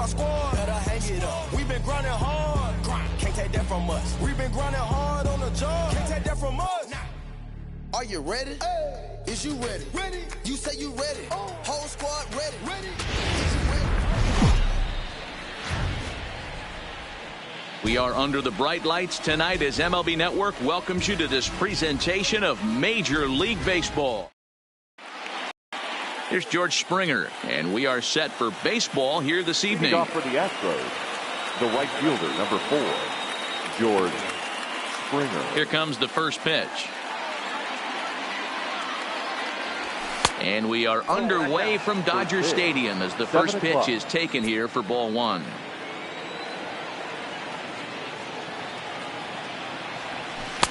my squad. Better hang it up. We've been grinding hard. Can't take that from us. We've been grinding hard on the job. Can't take that from us. Are you ready? Hey. Is you ready? Ready. You say you ready. Whole squad ready. Ready. We are under the bright lights tonight as MLB Network welcomes you to this presentation of Major League Baseball. Here's George Springer, and we are set for baseball here this evening. Off for the Astros, the right fielder, number 4, George Springer. Here comes the first pitch. And we are underway from Dodger Stadium as the first pitch is taken here for ball 1.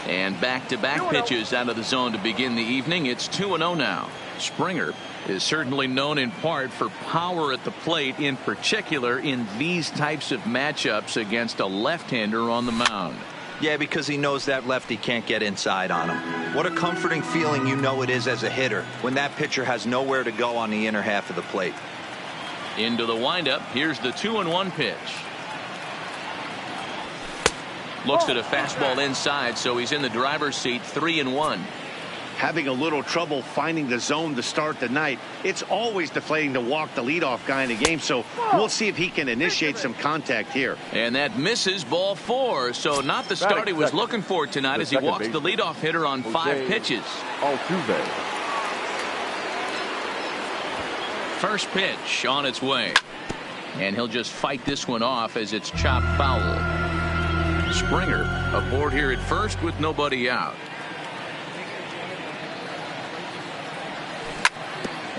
And back-to-back pitches out of the zone to begin the evening. It's 2-0 now. Springer is certainly known in part for power at the plate, in particular in these types of matchups against a left-hander on the mound. Yeah, because he knows that lefty can't get inside on him. What a comforting feeling you know it is as a hitter when that pitcher has nowhere to go on the inner half of the plate. Into the windup. Here's the 2-1 pitch. Looks at a fastball inside, so he's in the driver's seat, 3-1. Having a little trouble finding the zone to start the night. It's always deflating to walk the leadoff guy in the game, so we'll see if he can initiate some contact here. And that misses, ball 4, so not the start he was looking for tonight as he walks the leadoff hitter on 5 pitches. Altuve. First pitch on its way. And he'll just fight this one off as it's chopped foul. Springer aboard here at first with nobody out.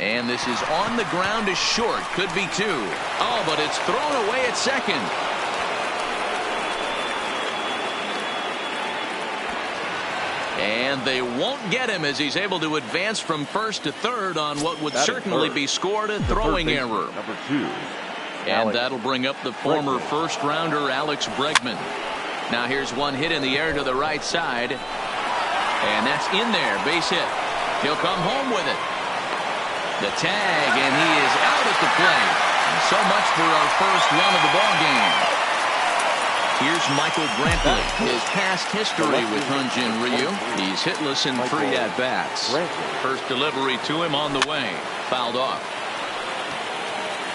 And this is on the ground to short. Could be 2. Oh, but it's thrown away at second. And they won't get him as he's able to advance from first to third on what would certainly be scored a throwing error. Number 2. And that'll bring up the former first-rounder Alex Bregman. Now here's one hit in the air to the right side. And that's in there. Base hit. He'll come home with it. The tag, and he is out at the plate. And so much for our first run of the ball game. Here's Michael Brantley. His past history with Hyun-Jin Ryu. He's hitless in 3 at-bats. First delivery to him on the way. Fouled off.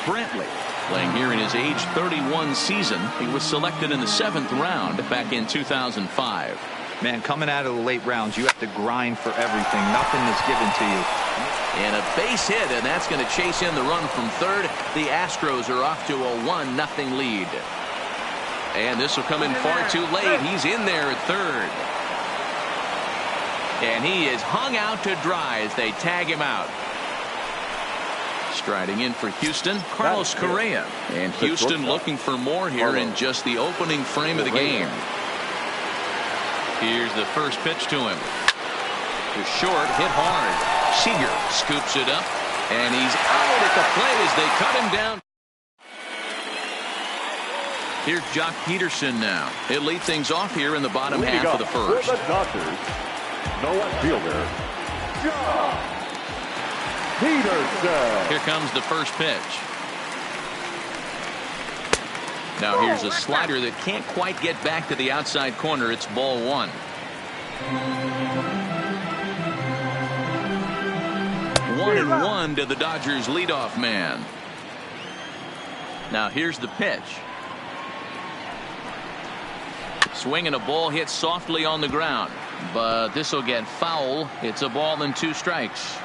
Brantley playing here in his age 31 season. He was selected in the 7th round back in 2005. Man, coming out of the late rounds, you have to grind for everything. Nothing is given to you. And a base hit, and that's going to chase in the run from third. The Astros are off to a 1-0 lead. And this will come in far too late. He's in there at third. And he is hung out to dry as they tag him out. Striding in for Houston, Carlos Correa. And Houston looking for more here in just the opening frame of the game. Here's the first pitch to him. To short, hit hard. Seager scoops it up, and he's out at the plate as they cut him down. Here's Jock Peterson now. He'll lead things off here in the bottom half of the first. For the Dodgers, the left fielder, Jock Peterson. Here comes the first pitch. Now here's a slider that can't quite get back to the outside corner. It's ball 1. 1-1 to the Dodgers leadoff man. Now here's the pitch. Swing and a ball hit softly on the ground, but this will get foul. It's a ball and 2 strikes.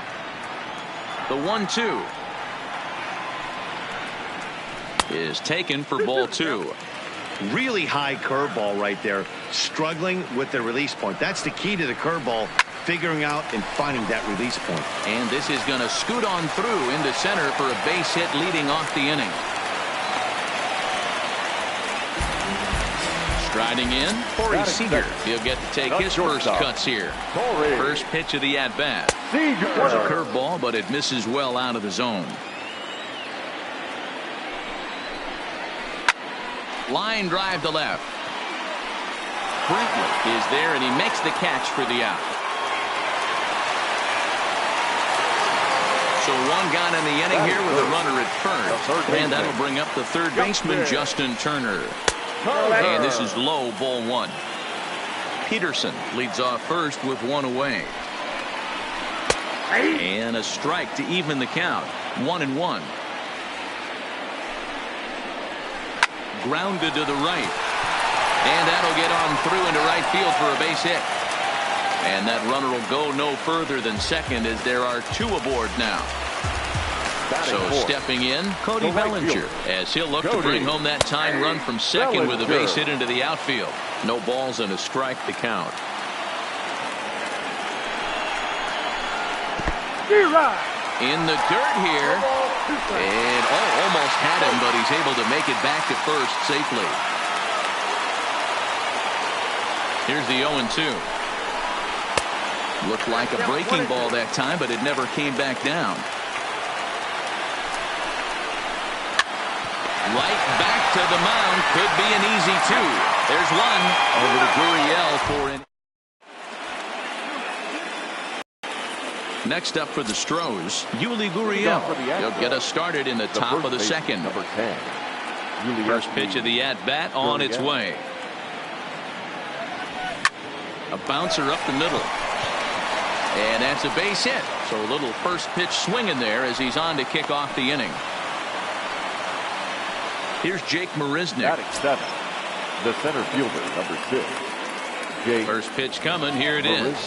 The 1-2 is taken for ball 2. Really high curveball right there. Struggling with the release point. That's the key to the curveball. Figuring out and finding that release point. And this is going to scoot on through into center for a base hit leading off the inning. Striding in, Corey Seager. He'll get to take his first cuts here. First pitch of the at-bat. Was a curveball, but it misses well out of the zone. Line drive to left. Brantley is there, and he makes the catch for the out. So one gone in the inning here with a runner at first. And that'll bring up the third baseman, Justin Turner. And this is low, ball one. Peterson leads off first with one away. And a strike to even the count. 1-1. Grounded to the right. And that'll get on through into right field for a base hit. And that runner will go no further than second as there are two aboard now. So stepping in, Cody Bellinger, as he'll look to bring home that tying run from second with a base hit into the outfield. No balls and a strike to count. In the dirt here. And almost had him, but he's able to make it back to first safely. Here's the 0-2. Looked like a breaking ball that time, but it never came back down. Right back to the mound. Could be an easy two. There's one over to Gurriel for an. Next up for the Stros, Yuli Gurriel. He'll get us started in the top of the second. Number 10. First pitch of the at-bat on its way. A bouncer up the middle. And that's a base hit. So a little first pitch swing in there as he's on to kick off the inning. Here's Jake Marisnick. Batting 7. The center fielder, number 6. Jake. First pitch coming. Here it is.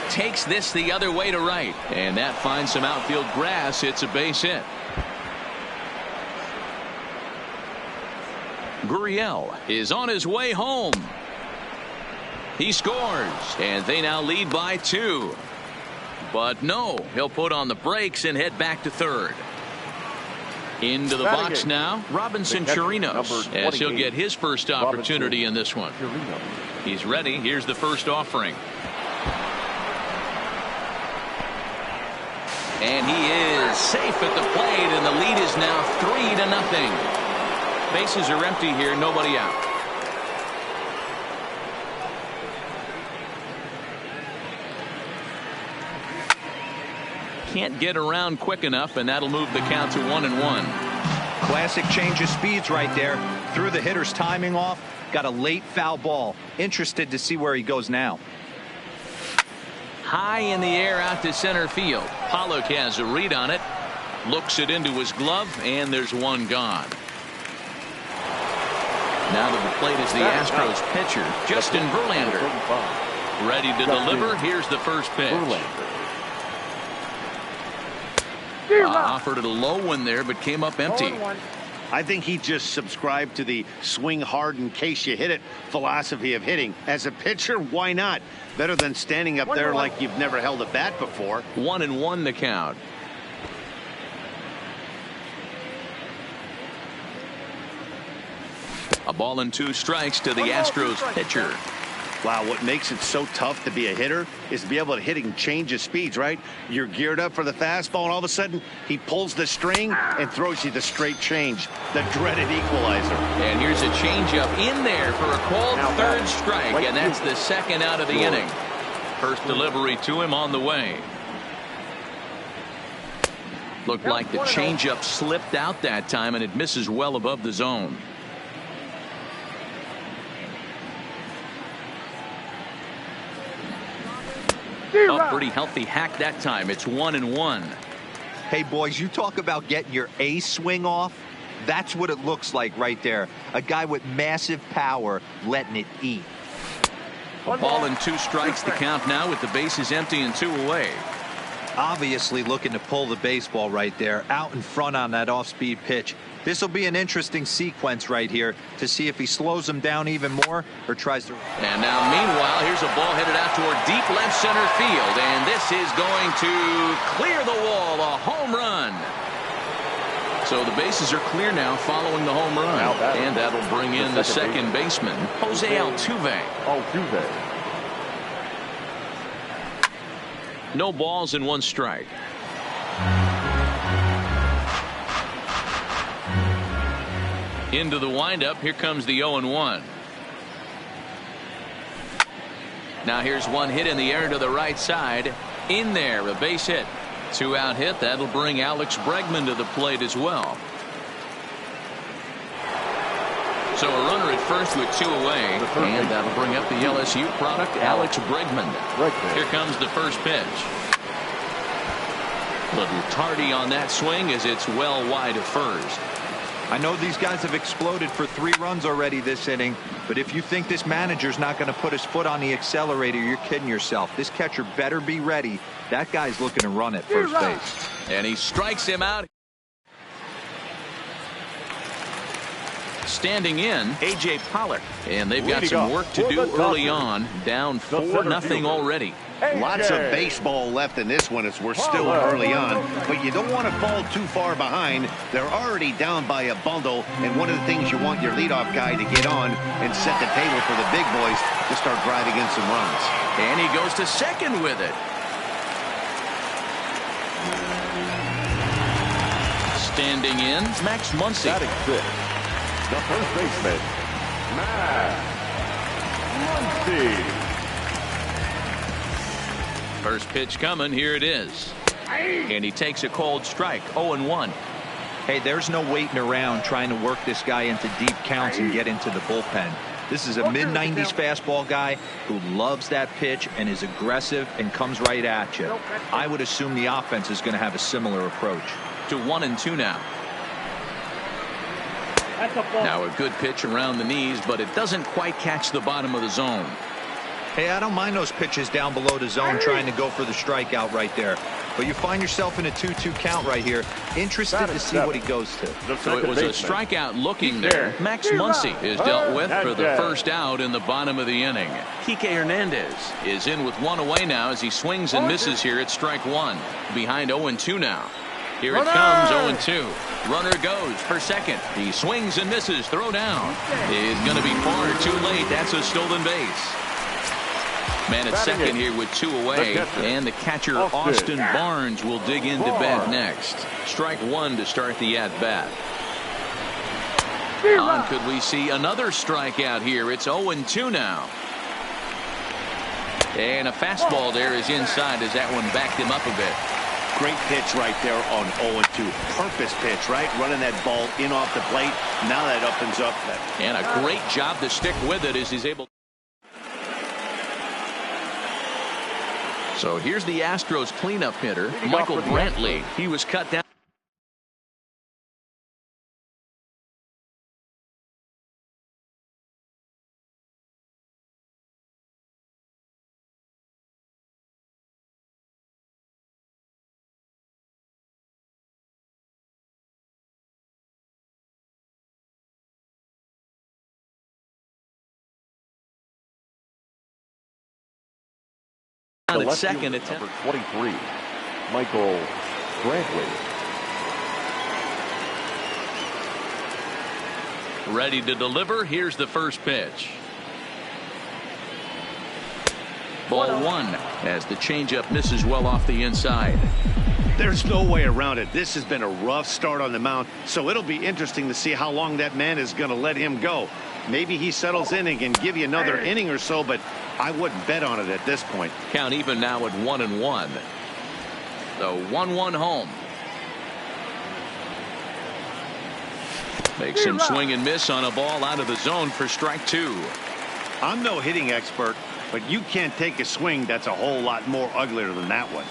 Takes this the other way to right. And that finds some outfield grass. It's a base hit. Gurriel is on his way home. He scores, and they now lead by 2. But no, he'll put on the brakes and head back to third. Into the box now, Robinson Chirinos, as he'll get his first opportunity in this one. He's ready. Here's the first offering. And he is safe at the plate, and the lead is now 3-0. Bases are empty here, nobody out. Can't get around quick enough, and that'll move the count to 1-1. Classic change of speeds right there. Threw the hitter's timing off. Got a late foul ball. Interested to see where he goes now. High in the air out to center field. Pollock has a read on it. Looks it into his glove, and there's one gone. Now to the plate is the Astros pitcher, Justin Verlander. Ready to deliver. Here's the first pitch. Offered it a low one there, but came up empty. I think he just subscribed to the swing hard in case you hit it philosophy of hitting. As a pitcher, why not? Better than standing up there like you've never held a bat before. 1-1 the count. A ball and 2 strikes to the Astros pitcher. Wow, what makes it so tough to be a hitter is to be able to hit and change his speeds, right? You're geared up for the fastball, and all of a sudden, he pulls the string and throws you the straight change, the dreaded equalizer. And here's a changeup in there for a called third strike, and that's the second out of the inning. First delivery to him on the way. Looked like the changeup slipped out that time, and it misses well above the zone. A pretty healthy hack that time. It's 1-1. Hey, boys, you talk about getting your A swing off. That's what it looks like right there. A guy with massive power letting it eat. A ball and 2 strikes the count now with the bases empty and 2 away. Obviously looking to pull the baseball right there out in front on that off-speed pitch. This will be an interesting sequence right here to see if he slows him down even more or tries to. And now meanwhile, here's a ball headed out toward deep left center field, and this is going to clear the wall. A home run. So the bases are clear now following the home run, and that'll bring in the second baseman, Jose Altuve. No balls and 1 strike. Into the windup. Here comes the 0-1. Now here's one hit in the air to the right side. In there, a base hit. 2-out hit. That'll bring Alex Bregman to the plate as well. So a runner at first with 2 away, and that'll bring up the LSU product, Alex Bregman. Here comes the first pitch. Little tardy on that swing as it's well wide of first. I know these guys have exploded for 3 runs already this inning, but if you think this manager's not going to put his foot on the accelerator, you're kidding yourself. This catcher better be ready. That guy's looking to run at first base. And he strikes him out. Standing in, A.J. Pollock. And they've got some work to do early on. Down 4-0 already. Lots of baseball left in this one as we're still early on, but you don't want to fall too far behind. They're already down by a bundle, and one of the things you want your leadoff guy to get on and set the table for the big boys to start driving in some runs. And he goes to second with it. Standing in, Max Muncy. Batting fifth, the first baseman, Max Muncy. First pitch coming. Here it is. And he takes a cold strike. 0-1. Hey, there's no waiting around trying to work this guy into deep counts and get into the bullpen. This is a mid-90s fastball guy who loves that pitch and is aggressive and comes right at you. I would assume the offense is going to have a similar approach. To 1-2 now. Now a good pitch around the knees, but it doesn't quite catch the bottom of the zone. Hey, I don't mind those pitches down below the zone trying to go for the strikeout right there. But you find yourself in a 2-2 count right here. Interested to see what he goes to. So it was a strikeout looking there. Max Muncy is dealt with for the first out in the bottom of the inning. Kike Hernandez is in with 1 away now as he swings and misses here at strike 1. Behind 0-2 now. Here it comes, 0-2. Runner goes for second. He swings and misses. Throw down. Is going to be far too late. That's a stolen base. Man at second here with 2 away, and the catcher Austin Barnes will dig into bat next. Strike 1 to start the at-bat. On could we see another strikeout here? It's 0-2 now. And a fastball there is inside as that one backed him up a bit. Great pitch right there on 0-2. Purpose pitch, right? Running that ball in off the plate. Now that opens up. And a great job to stick with it as he's able. So here's the Astros cleanup hitter, Michael Brantley. He was cut down. On its second attempt. Number 23, Michael Brantley. Ready to deliver. Here's the first pitch. Ball 1 as the changeup misses well off the inside. There's no way around it. This has been a rough start on the mound, so it'll be interesting to see how long that man is going to let him go. Maybe he settles in and can give you another inning or so, but I wouldn't bet on it at this point. Count even now at 1-1. The 1-1 home. Makes him swing and miss on a ball out of the zone for strike 2. I'm no hitting expert, but you can't take a swing that's a whole lot more uglier than that one.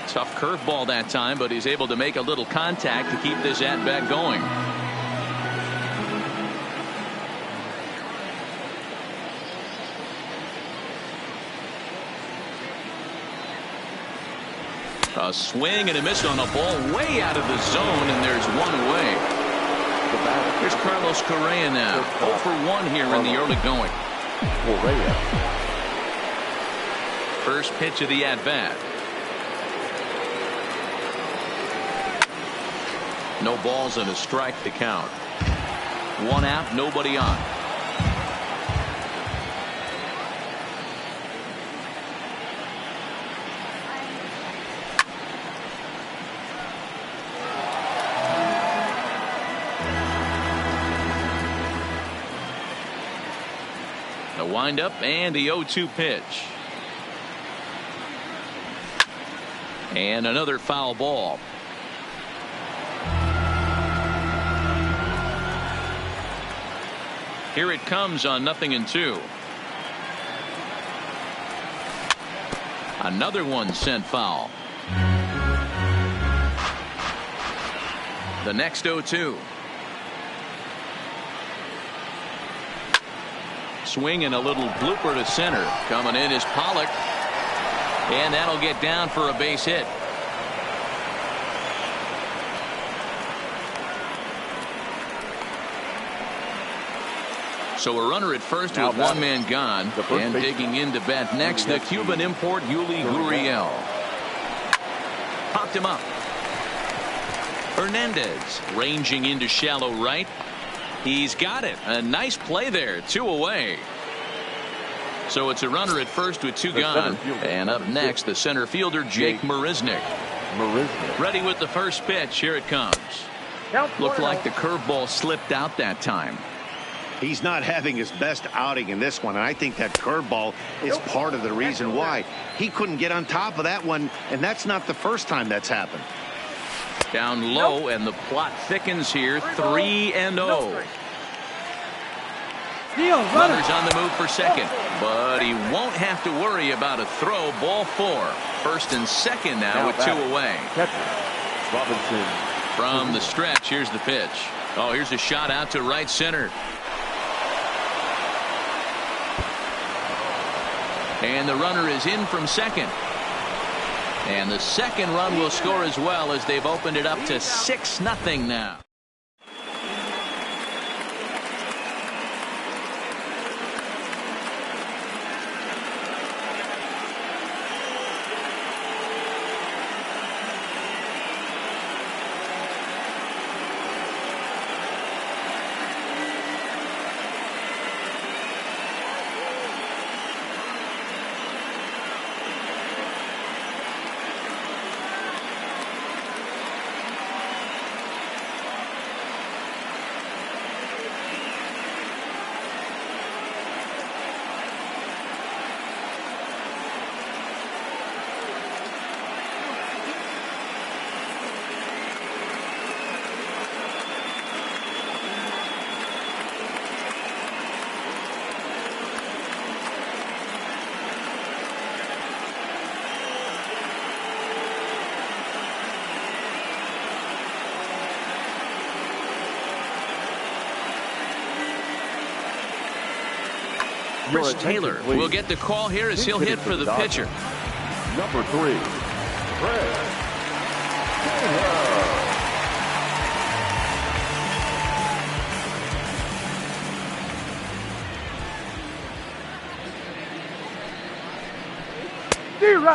Tough curveball that time, but he's able to make a little contact to keep this at-bat going. A swing and a miss on a ball way out of the zone, and there's 1 away. Here's Carlos Correa now. 0 for 1 here in the early going. First pitch of the at-bat. No balls and a strike to count. 1 out, nobody on. The windup and the 0-2 pitch. And another foul ball. Here it comes on 0-2. Another one sent foul. The next 0-2. Swing and a little blooper to center. Coming in is Pollock. And that'll get down for a base hit. So a runner at first with one man gone. And digging in to bat next, the Cuban import Yuli Gurriel. Popped him up. Hernandez ranging into shallow right. He's got it. A nice play there. 2 away. So it's a runner at first with 2 gone. And up next, the center fielder, Jake Marisnick. Ready with the first pitch. Here it comes. Looked like the curveball slipped out that time. He's not having his best outing in this one, and I think that curveball is part of the reason why. He couldn't get on top of that one, and that's not the first time that's happened. Down low, and the plot thickens here. 3-0. Runners on the move for second, but he won't have to worry about a throw. Ball 4. First and second now with 2 away. From the stretch, here's the pitch. Oh, here's a shot out to right center. And the runner is in from second. And the second run will score as well, as they've opened it up to 6-0 now. Chris Taylor will get the call here as he'll hit for the pitcher. Number 3, Chris Taylor.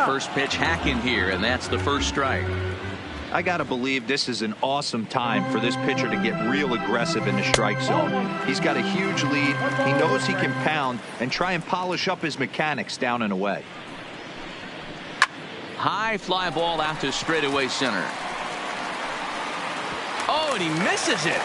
First pitch hacking here, and that's the first strike. I got to believe this is an awesome time for this pitcher to get real aggressive in the strike zone. He's got a huge lead. He knows he can pound and try and polish up his mechanics down and away. High fly ball out to straightaway center. Oh, and he misses it.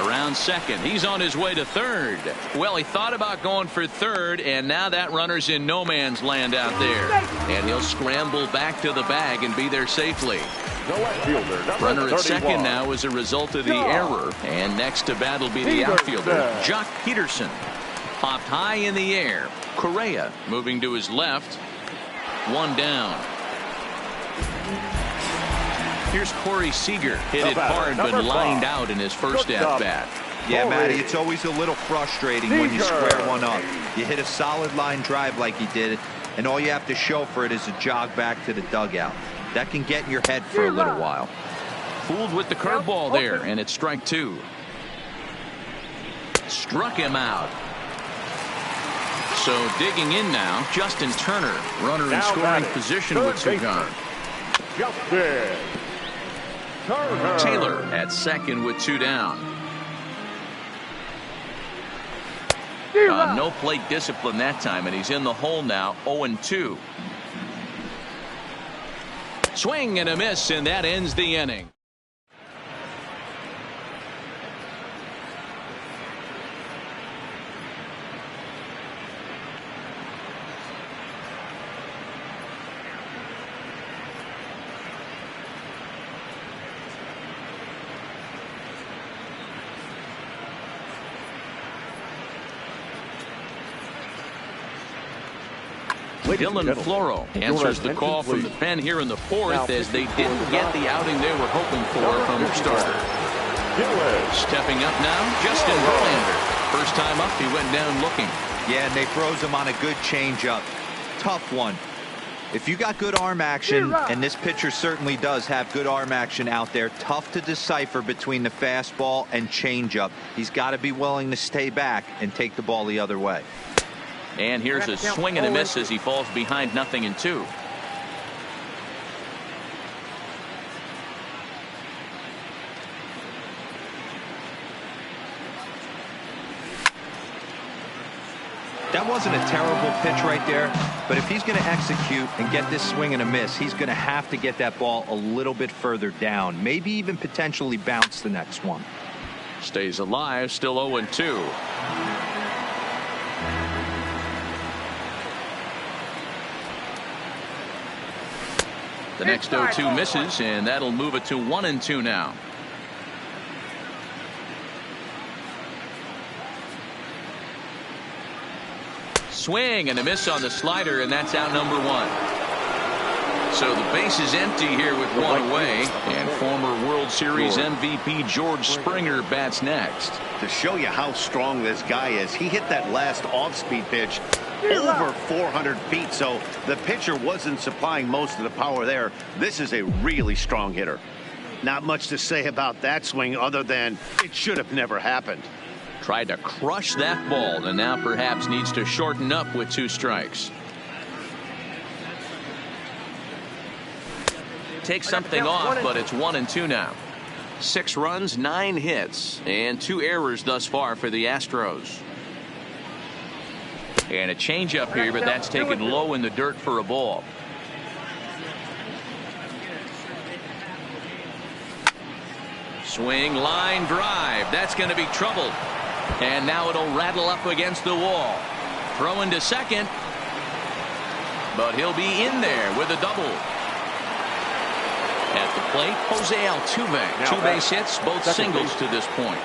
Around second. He's on his way to third. Well, he thought about going for third, and now that runner's in no man's land out there. And he'll scramble back to the bag and be there safely. Runner at second now as a result of the error. And next to bat will be the outfielder, Jock Peterson. Popped high in the air. Correa moving to his left. 1 down. Here's Corey Seager. Hit it hard, but lined out in his first at-bat. Yeah, Matty, it's always a little frustrating when you square one up. You hit a solid line drive like he did, and all you have to show for it is a jog back to the dugout. That can get in your head for a little while. Fooled with the curveball there, and it's strike 2. Struck him out. So digging in now, Justin Turner. Runner in scoring position with 2 gone. Taylor at second with 2 down. No plate discipline that time, and he's in the hole now. 0-2. Swing and a miss, and that ends the inning. Dylan Floro answers the call from the pen here in the fourth as they didn't get the outing they were hoping for from their starter. Stepping up now, Justin Verlander. First time up, he went down looking. Yeah, and they froze him on a good changeup. Tough one. If you got good arm action, and this pitcher certainly does have good arm action out there, tough to decipher between the fastball and changeup. He's got to be willing to stay back and take the ball the other way. And here's a swing and a miss as he falls behind 0-2. That wasn't a terrible pitch right there, but if he's going to execute and get this swing and a miss, he's going to have to get that ball a little bit further down, maybe even potentially bounce the next one. Stays alive, still 0-2. The next 0-2 misses, and that'll move it to 1-2 now. Swing and a miss on the slider, and that's out number 1. So the base is empty here with one away, and former World Series MVP George Springer bats next. To show you how strong this guy is, he hit that last off-speed pitch over 400 feet, so the pitcher wasn't supplying most of the power there. This is a really strong hitter. Not much to say about that swing other than it should have never happened. Tried to crush that ball, and now perhaps needs to shorten up with 2 strikes. Takes something off, but it's 1-2 now. 6 runs, 9 hits, and 2 errors thus far for the Astros. And a changeup here, but that's taken low in the dirt for a ball. Swing, line drive. That's going to be trouble. And now it'll rattle up against the wall. Throw into second. But he'll be in there with a double. At the plate, Jose Altuve. 2 base hits, both singles to this point.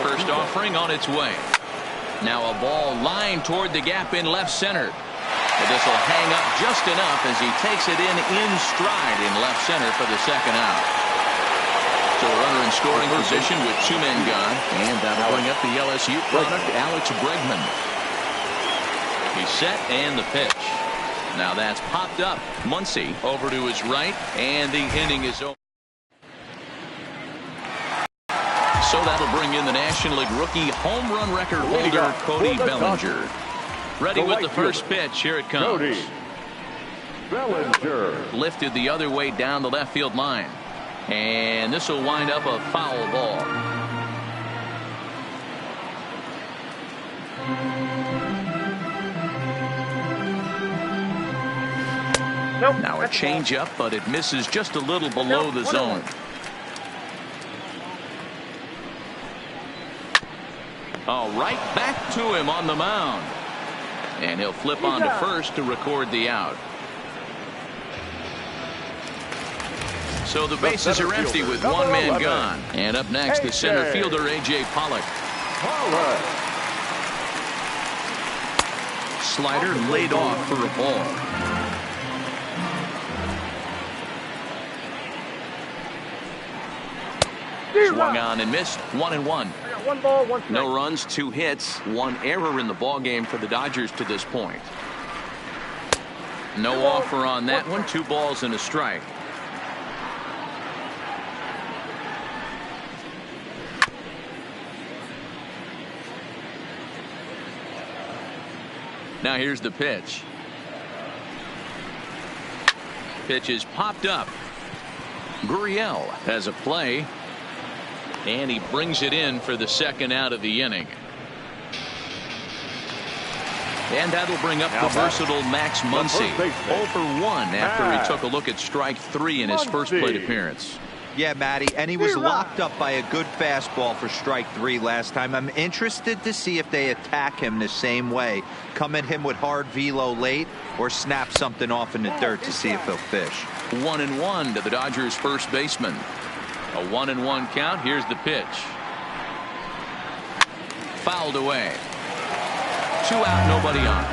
First offering on its way. Now a ball lined toward the gap in left center. But this will hang up just enough as he takes it in stride in left center for the second out. So a runner in scoring position with 2 men gone, and that'll bring up the LSU product, Alex Bregman. He's set, and the pitch. Now that's popped up. Muncy over to his right, and the inning is over. So that'll bring in the National League rookie home run record holder, Cody Bellinger. Ready with the first pitch. Here it comes. Bellinger. Lifted the other way down the left field line. And this will wind up a foul ball. Now a changeup, but it misses just a little below the zone. Oh, right back to him on the mound. And he'll flip on to first to record the out. So the bases are empty with 1 man gone. And up next, the center fielder, A.J. Pollock. Slider laid off for a ball. Swung on and missed. 1-1. 1 ball, 1 strike. No runs, 2 hits, 1 error in the ball game for the Dodgers to this point. No offer on that one. 2 balls and a strike. Now here's the pitch. Pitch is popped up. Gurriel has a play. And he brings it in for the second out of the inning. And that'll bring up the versatile Max Muncy. 0 for 1 after he took a look at strike 3 in his first plate appearance. Yeah, Matty, and he was locked up by a good fastball for strike 3 last time. I'm interested to see if they attack him the same way. Come at him with hard velo late or snap something off in the dirt to see if he'll fish. 1-1 to the Dodgers first baseman. A 1-1 count. Here's the pitch. Fouled away. 2 out, nobody on.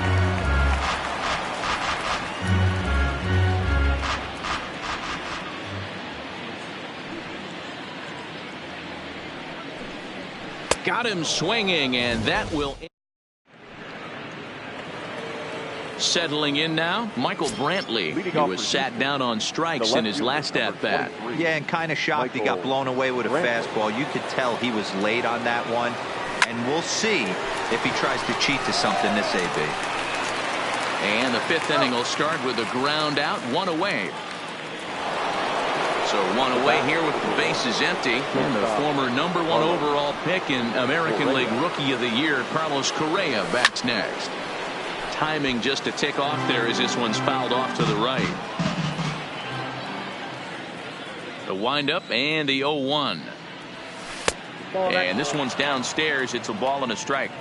Got him swinging, and that will. Settling in now, Michael Brantley. He was sat down on strikes in his last at-bat. Yeah, and kind of shocked he got blown away with a fastball. You could tell he was late on that one. And we'll see if he tries to cheat to something this AB. And the fifth inning will start with a ground out, one away. So one away here with the bases empty. And the former #1 overall pick in American League Rookie of the Year, Carlos Correa, bats next. Timing just to tick off there as this one's fouled off to the right. The windup and the 0-1. And this one's downstairs. It's a ball and a strike.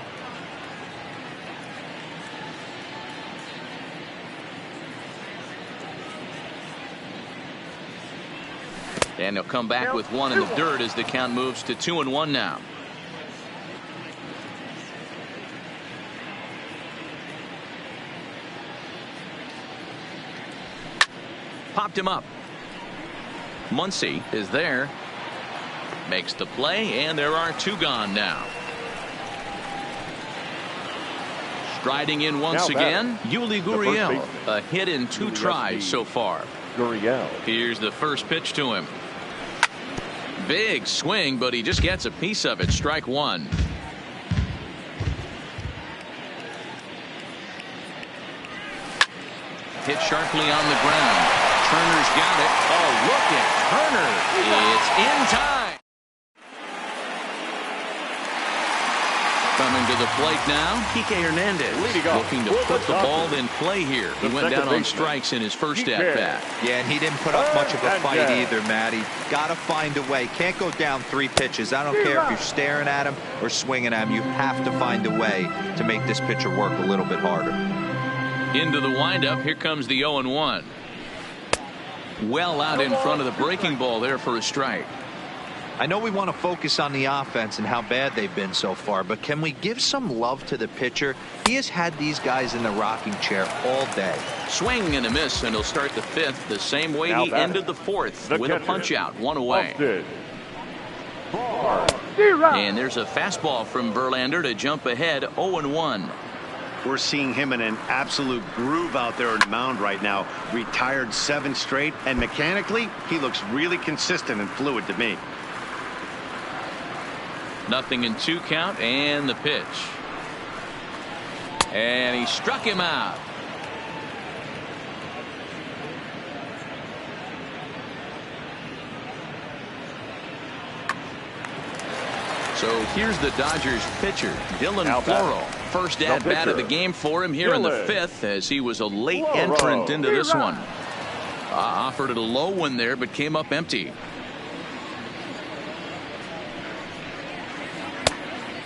And they'll come back with one in the dirt as the count moves to 2-1 now. Popped him up. Muncy is there. Makes the play, and there are two gone now. Striding in once again, Yuli Gurriel. A hit in 2 tries so far. Here's the first pitch to him. Big swing, but he just gets a piece of it. Strike one. Hit sharply on the ground. Turner's got it. Oh, look at Turner. It's in time. Coming to the plate now, Kike Hernandez looking to put the ball in play here. He went down on strikes in his first at-bat. Yeah, and he didn't put up much of a fight either, Matty. Got to find a way. Can't go down 3 pitches. I don't care if you're staring at him or swinging at him. You have to find a way to make this pitcher work a little bit harder. Into the windup. Here comes the 0-1. Well out in front of the breaking ball there for a strike. I know we want to focus on the offense and how bad they've been so far, but can we give some love to the pitcher? He has had these guys in the rocking chair all day. Swing and a miss, and he'll start the 5th the same way he ended the 4th with a punch out, one away. And there's a fastball from Verlander to jump ahead 0-1. We're seeing him in an absolute groove out there on the mound right now. Retired 7 straight, and mechanically, he looks really consistent and fluid to me. 0-2 count, and the pitch. And he struck him out. So here's the Dodgers pitcher, Dylan Floro. First at-bat of the game for him here in the 5th, as he was a late entrant into this one. Offered it a low one there, but came up empty.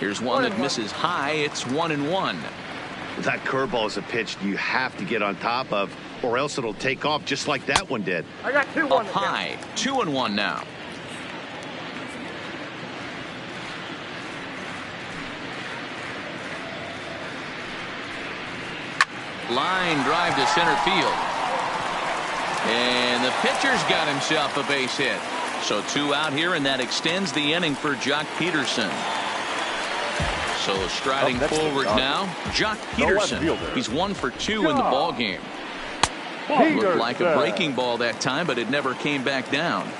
Here's one that misses high. It's 1-1. That curveball is a pitch you have to get on top of, or else it'll take off just like that one did. I got 2-1. Up high. 2-1 now. Line drive to center field. And the pitcher's got himself a base hit. So 2 out here, and that extends the inning for Jock Peterson. So striding forward now, Jock Peterson. He's 1 for 2 in the ball game. Looked like a breaking ball that time, but it never came back down.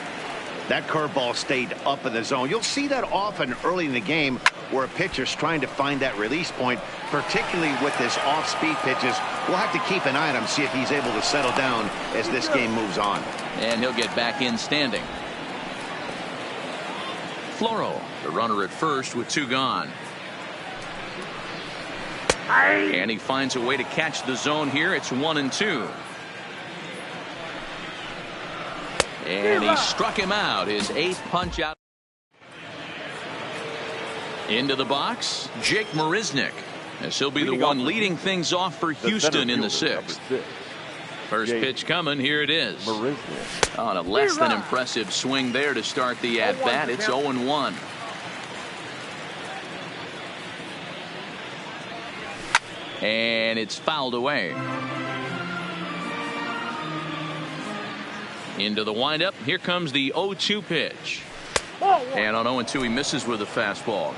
That curveball stayed up in the zone. You'll see that often early in the game where a pitcher's trying to find that release point, particularly with his off-speed pitches. We'll have to keep an eye on him, see if he's able to settle down as this game moves on. And he'll get back in standing. Floro, the runner at first with 2 gone. And he finds a way to catch the zone here. It's 1-2. And he struck him out. His 8th punch out. Into the box, Jake Marisnick, as he'll be the one leading things off for Houston in the 6th. First pitch coming. Here it is. On a less than impressive swing there to start the at-bat. It's 0-1. And it's fouled away. Into the windup. Here comes the 0-2 pitch. And on 0-2 he misses with a fastball.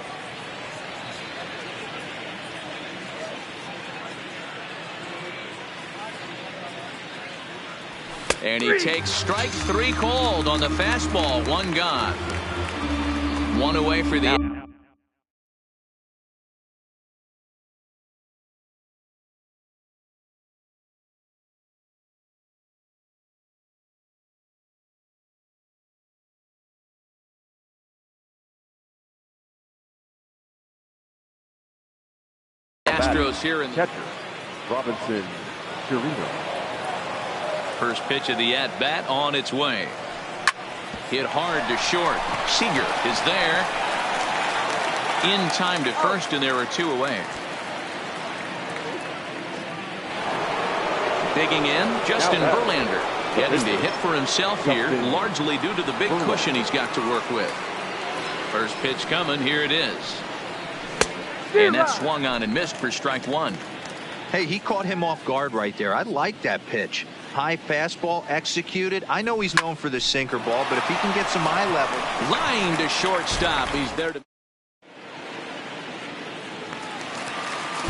And he takes strike 3 called on the fastball. 1 gone. 1 away for the Astros here in Catcher, Robinson Chirino. first pitch of the at-bat on its way. Hit hard to short. Seager is there. In time to first, and there are 2 away. Digging in, Justin Verlander. Getting to hit for himself here, largely due to the big cushion he's got to work with. First pitch coming, here it is. And that swung on and missed for strike 1. Hey, he caught him off guard right there. I like that pitch. High fastball executed. I know he's known for the sinker ball, but if he can get some eye level. Line to shortstop. He's there to.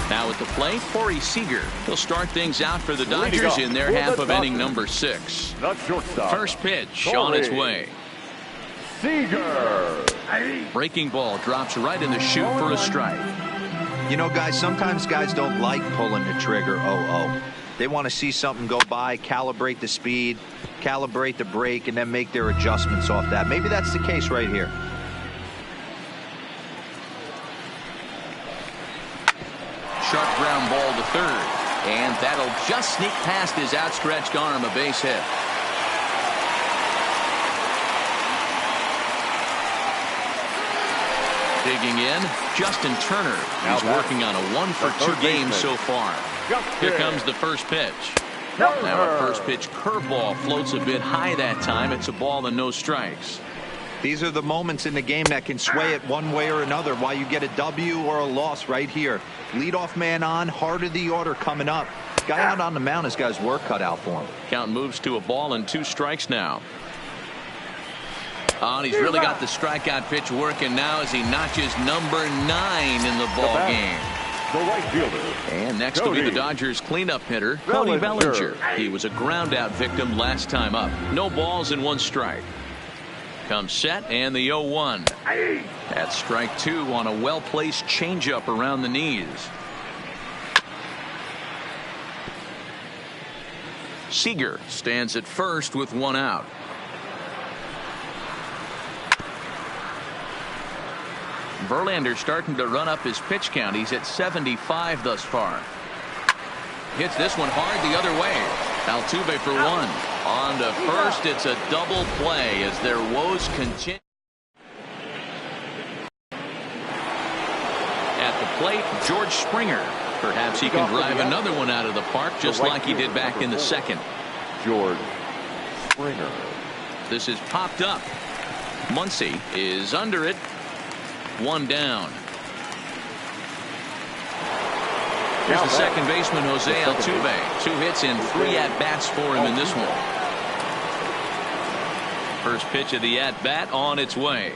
Now at the plate, Corey Seager. He'll start things out for the Dodgers in their half of inning number 6. The shortstop. First pitch on its way. Seager. Breaking ball drops right in the chute for a strike. You know, guys, sometimes guys don't like pulling the trigger. They want to see something go by, calibrate the speed, calibrate the brake, and then make their adjustments off that. Maybe that's the case right here. Sharp ground ball to third. And that'll just sneak past his outstretched arm, a base hit. Digging in, Justin Turner. He's working on a 1-for-2 game so far. Here comes the first pitch. Now a first pitch curveball floats a bit high that time. It's a ball and no strikes. These are the moments in the game that can sway it one way or another, why you get a W or a loss right here. Leadoff man on, heart of the order coming up. Guy out on the mound has got his work cut out for him. Count moves to a ball and 2 strikes now. Oh, and he's really got the strikeout pitch working now as he notches number 9 in the ball game. The right fielder. And next will be the Dodgers cleanup hitter, Cody Bellinger. He was a ground-out victim last time up. No balls and 1 strike. Comes set and the 0-1. That's strike 2 on a well-placed changeup around the knees. Seager stands at first with 1 out. Verlander starting to run up his pitch count. He's at 75 thus far. Hits this one hard the other way. Altuve for 1. On to first. It's a double play as their woes continue. At the plate, George Springer. Perhaps he can drive another one out of the park just like he did back in the 2nd. George Springer. This is popped up. Muncy is under it. 1 down. Here's the second baseman, Jose Altuve. 2 hits and 3 at-bats for him in this one. First pitch of the at-bat on its way.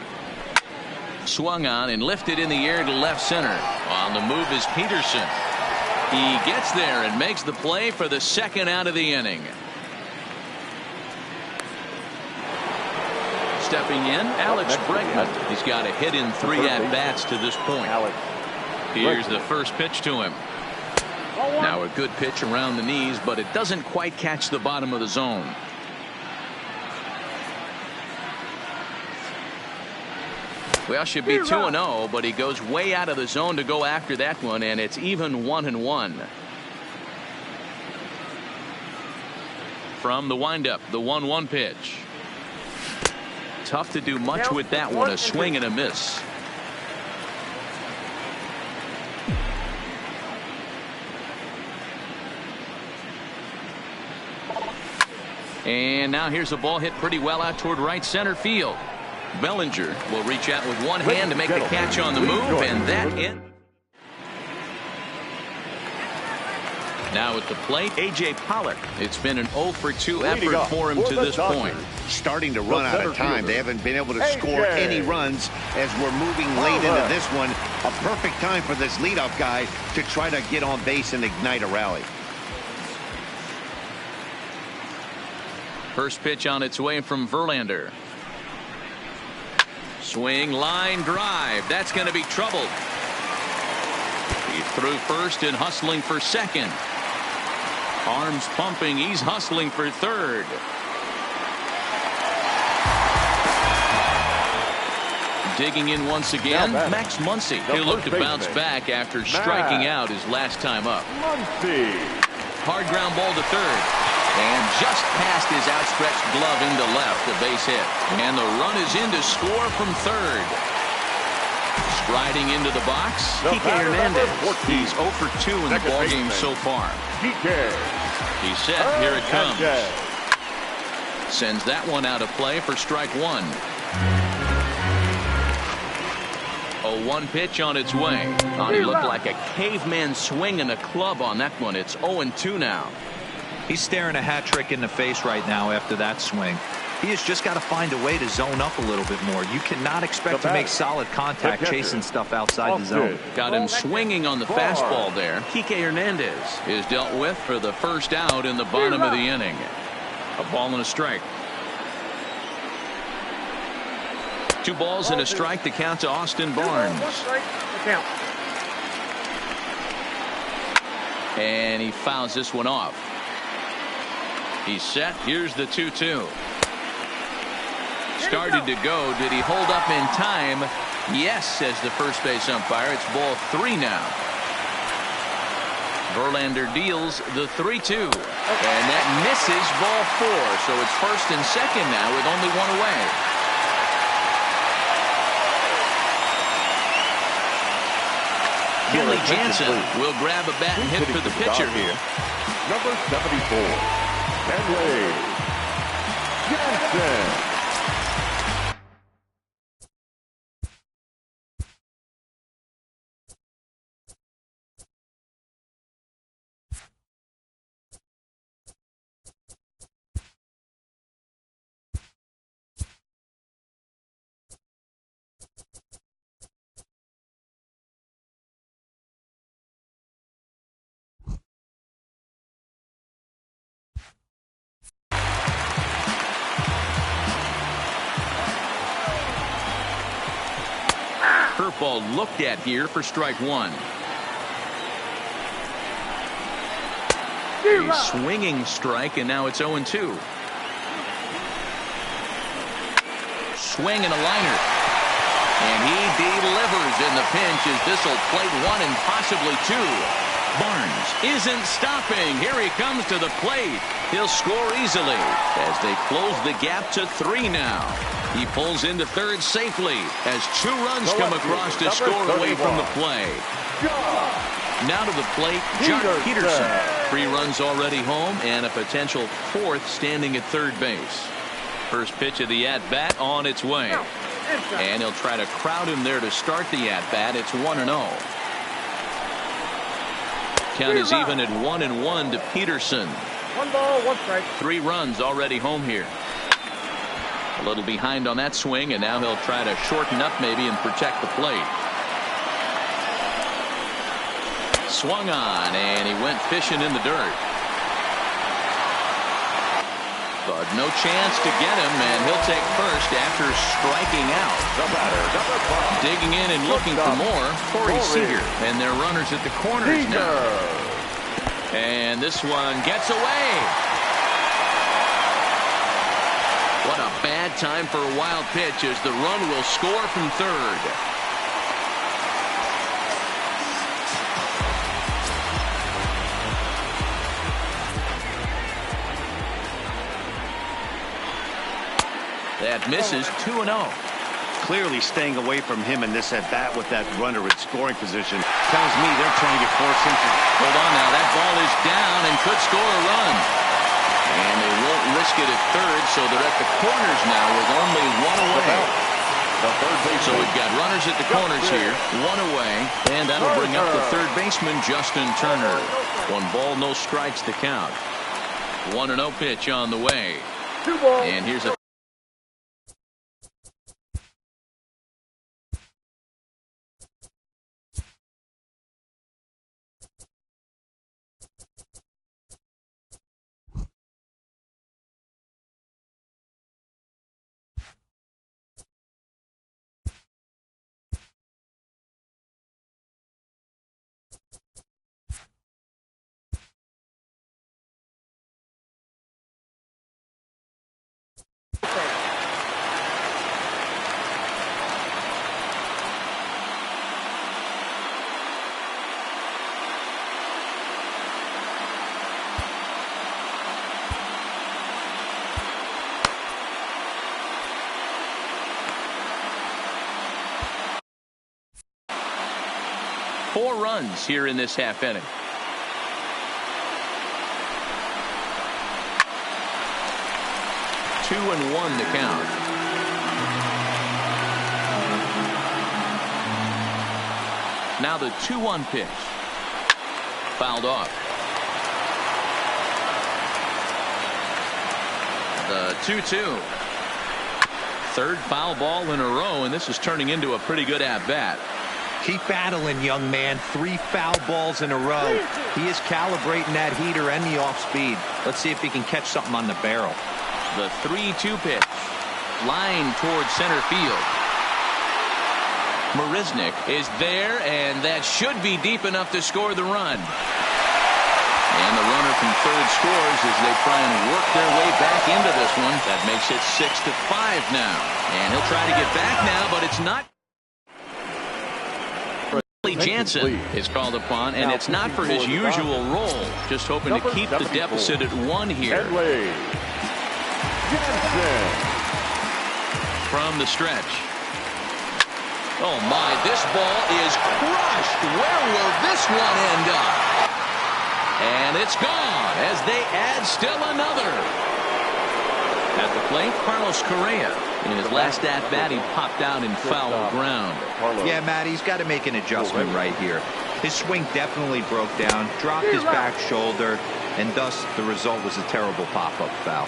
Swung on and lifted in the air to left center. On the move is Peterson. He gets there and makes the play for the 2nd out of the inning. Stepping in, Alex Bregman. He's got a hit in 3 at-bats to this point. Here's the first pitch to him. Now a good pitch around the knees, but it doesn't quite catch the bottom of the zone. Well, should be 2-0, but he goes way out of the zone to go after that one, and it's even 1-1. From the windup, the 1-1 pitch. Tough to do much with that one. A swing and a miss. And now here's a ball hit pretty well out toward right center field. Bellinger will reach out with 1 hand to make the catch on the move, and that in. Now at the plate, A.J. Pollock. It's been an 0-for-2 effort for him to this point. Starting to run out of time. They haven't been able to score any runs as we're moving late into this one. A perfect time for this leadoff guy to try to get on base and ignite a rally. First pitch on its way from Verlander. Swing, line drive. That's going to be trouble. He's through first and hustling for second. Arms pumping. He's hustling for third. Digging in once again, Max Muncy. He'll look to bounce back after striking out his last time up. Hard ground ball to third. And just past his outstretched glove into left, a base hit. And the run is in to score from third. Striding into the box, Kike Hernandez. He's 0 for 2 in the ballgame so far. He's set. Here it comes. Sends that one out of play for strike one. A 1 pitch on its way. Oh, he looked like a caveman swinging a club on that one. It's 0-2 now. He's staring a hat trick in the face right now after that swing. He has just got to find a way to zone up a little bit more. You cannot expect to make solid contact chasing stuff outside the zone. Got him swinging on the fastball there. Kike Hernandez is dealt with for the first out in the bottom of the inning. A ball and a strike. 2 balls and a strike to count to Austin Barnes. And he fouls this one off. He's set. Here's the 2-2. Started to go. Did he hold up in time? Yes, says the first base umpire. It's ball 3 now. Verlander deals the 3-2. And that misses ball 4. So it's first and second now with only 1 away. Kenley Jansen will grab a bat and hit for the pitcher here. Number 74, Kenley Jansen. Curveball looked at here for strike one. A swinging strike, and now it's 0-2. Swing and a liner. And he delivers in the pinch as this will plate 1 and possibly 2. Barnes isn't stopping. Here he comes to the plate. He'll score easily as they close the gap to 3 now. He pulls into third safely as 2 runs come across to score away from the play. Now to the plate, Jock Peterson. 3 runs already home and a potential 4th standing at third base. First pitch of the at-bat on its way. And he'll try to crowd him there to start the at-bat. It's 1-0. Count is even at 1-1 to Peterson. 1 ball, 1 strike. 3 runs already home here. A little behind on that swing, and now he'll try to shorten up maybe and protect the plate. Swung on, and he went fishing in the dirt. But no chance to get him, and he'll take first after striking out. Digging in and looking for more, Corey Seager. And they're runners at the corners now. And this one gets away. What a bad time for a wild pitch as the run will score from third. That misses 2-0. Clearly staying away from him in this at-bat with that runner in scoring position. Tells me they're trying to get forced into. Hold on now. That ball is down and could score a run. And they won't risk it at third, so they're at the corners now with only 1 away. So we've got runners at the corners here, 1 away, and that'll bring up the third baseman, Justin Turner. 1 ball, no strikes to count. 1-0 pitch on the way. 2 balls. And here's a 4 runs here in this half inning. Two and one the count. Now the 2-1 pitch. Fouled off. The 2-2. Third foul ball in a row, and this is turning into a pretty good at-bat. Keep battling, young man. 3 foul balls in a row. He is calibrating that heater and the off-speed. Let's see if he can catch something on the barrel. The 3-2 pitch. Line towards center field. Marisnick is there, and that should be deep enough to score the run. And the runner from third scores as they try and work their way back into this one. That makes it 6-5 now. And he'll try to get back now, but it's not. Jansen is called upon, and it's not for his usual role. Just hoping to keep the deficit at 1 here. From the stretch. Oh my, this ball is crushed. Where will this one end up? And it's gone as they add still another. At the plate, Carlos Correa. In his last at-bat, he popped out in foul ground. Yeah, Matt, he's got to make an adjustment right here. His swing definitely broke down, dropped his back shoulder, and thus the result was a terrible pop-up foul.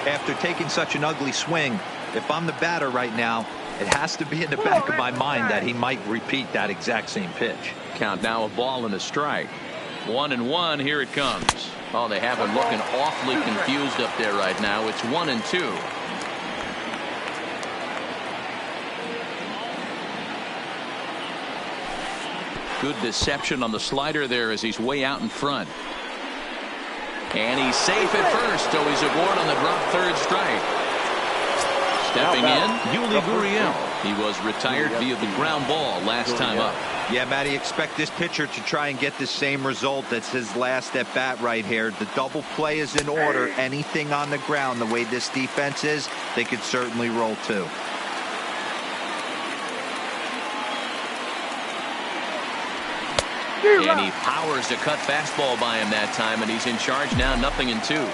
After taking such an ugly swing, if I'm the batter right now, it has to be in the back of my mind that he might repeat that exact same pitch. Count now a ball and a strike. 1-1, here it comes. Oh, they have him looking awfully confused up there right now. It's 1-2. Good deception on the slider there as he's way out in front. And he's safe at first, so he's aboard on the drop third strike. Stepping in, Yuli Gurriel. He was retired via the ground ball last time up. Yeah, Matty, expect this pitcher to try and get the same result. That's his last at bat right here. The double play is in order. Anything on the ground, the way this defense is, they could certainly roll too. And he powers the cut fastball by him that time, and he's in charge now, 0-2.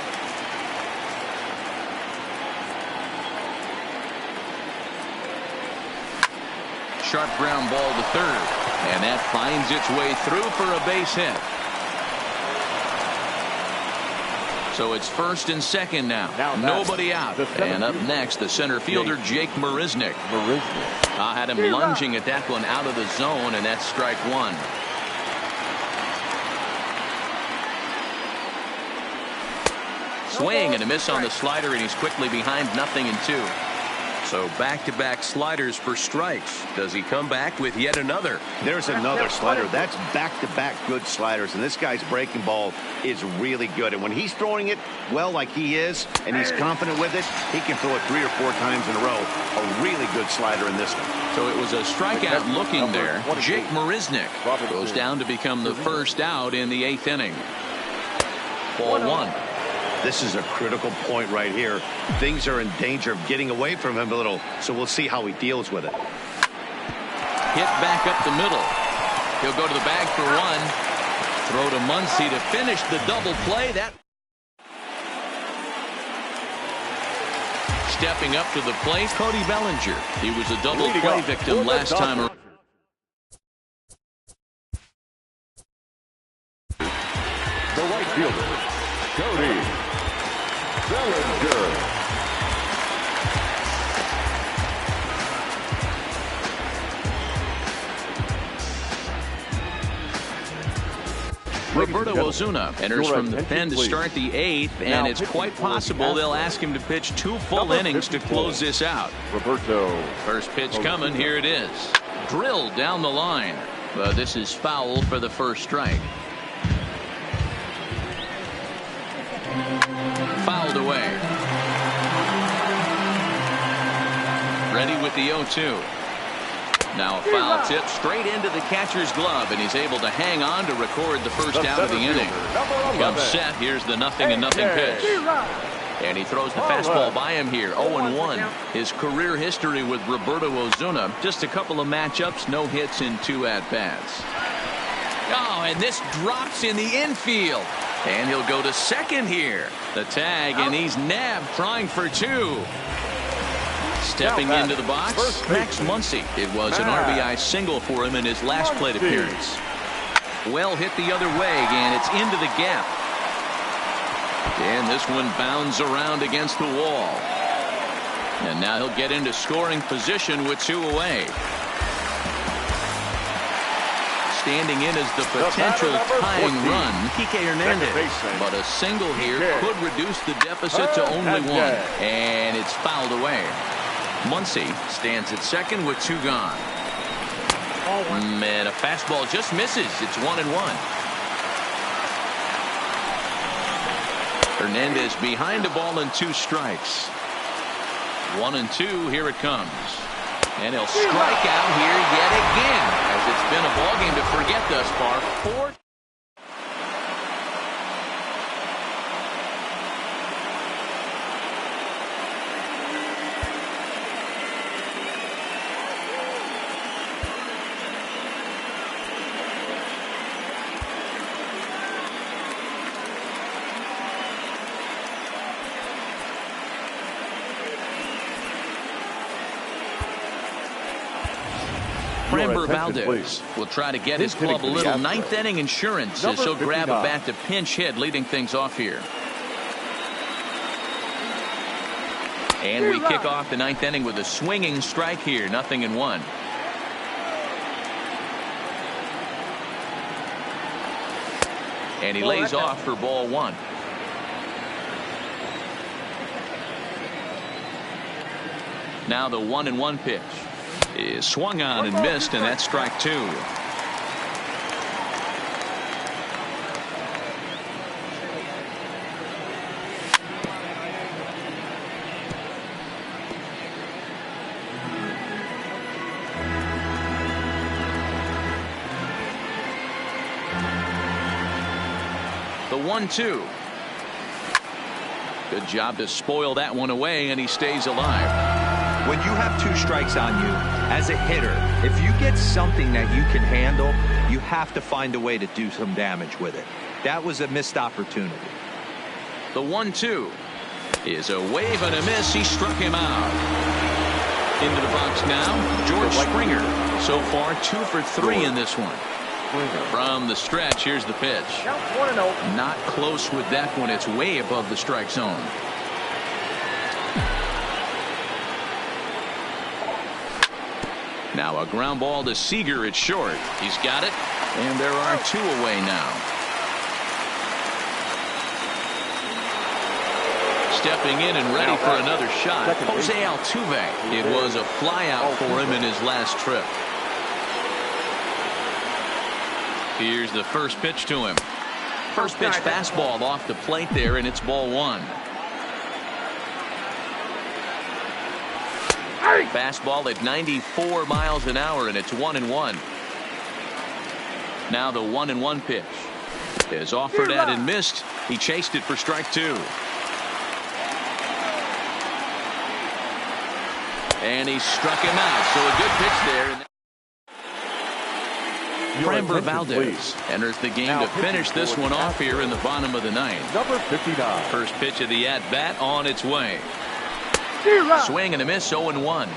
Sharp ground ball to third, and that finds its way through for a base hit. So it's first and second now. Nobody out. And up next, the center fielder, Jake Marisnick. I had him lunging at that one out of the zone, and that's strike 1. Swing and a miss on the slider, and he's quickly behind 0-2. So back-to-back sliders for strikes. Does he come back with yet another? There's another slider. That's back-to-back good sliders, and this guy's breaking ball is really good. And when he's throwing it well like he is, and he's confident with it, he can throw it 3 or 4 times in a row. A really good slider in this one. So it was a strikeout looking there. Jake Marisnick goes down to become the first out in the 8th inning. Ball 1. This is a critical point right here. Things are in danger of getting away from him a little, so we'll see how he deals with it. Hit back up the middle. He'll go to the bag for 1. Throw to Muncy to finish the double play. That stepping up to the plate, Cody Bellinger. He was a double play victim last time around. The right fielder, Cody Bellinger. Roberto Ozuna enters from the pen to start the 8th, and it's quite possible they'll ask him to pitch 2 full innings to close this out. Roberto. First pitch coming, here it is. Drilled down the line, but this is foul for the first strike. Fouled away. Ready with the 0-2. Now a foul tip straight into the catcher's glove, and he's able to hang on to record the first out of the inning. Comes set. Here's the 0-0 pitch. And he throws the fastball by him here. 0-1. His career history with Roberto Ozuna. Just a couple of matchups, no hits in 2 at-bats. Oh, and this drops in the infield. And he'll go to second here. The tag, and he's nabbed, trying for two. Stepping into the box, Max Muncy. It was an RBI single for him in his last plate appearance. Well hit the other way, and it's into the gap. And this one bounds around against the wall. And now he'll get into scoring position with two away. Standing in as the potential tying run, Kike Hernandez. But a single here could reduce the deficit to only one. And it's fouled away. Muncy stands at second with two gone. And a fastball just misses. It's 1-1. Hernandez behind the ball and two strikes. 1-2. Here it comes. And he'll strike out here yet again, as it's been a ball game to forget thus far. 4. Framber Valdez will try to get his club a little ninth inning insurance as he'll grab a bat to pinch hit, leading things off here. And we kick off the ninth inning with a swinging strike here, 0-1. And he lays off for ball one. Now the 1-1 pitch is swung on and missed, and that's strike two. The 1-2. Good job to spoil that one away, and he stays alive. When you have two strikes on you, as a hitter, if you get something that you can handle, you have to find a way to do some damage with it. That was a missed opportunity. The 1-2 is a wave and a miss. He struck him out. Into the box now, George Springer. So far, 2 for 3 in this one. From the stretch, here's the pitch. Not close with that one. It's way above the strike zone. Now a ground ball to Seager at short. He's got it, and there are 2 away now. Stepping in and ready for another shot, Jose Altuve. It was a flyout for him in his last trip. Here's the first pitch to him. First pitch fastball off the plate there, and it's ball one. Fastball at 94 miles an hour, and it's 1-1. Now the 1-1 pitch is offered at and missed. He chased it for strike two. And he struck him out. So a good pitch there. Framber Valdez enters the game to finish this one off here in the bottom of the ninth. Number 59. First pitch of the at-bat on its way. Swing and a miss, 0-1.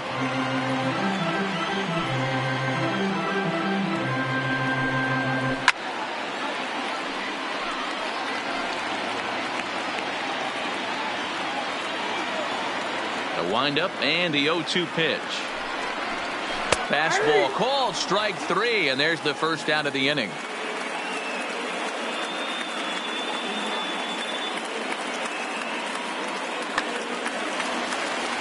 The windup and the 0-2 pitch. Fastball called, strike three, and there's the first out of the inning.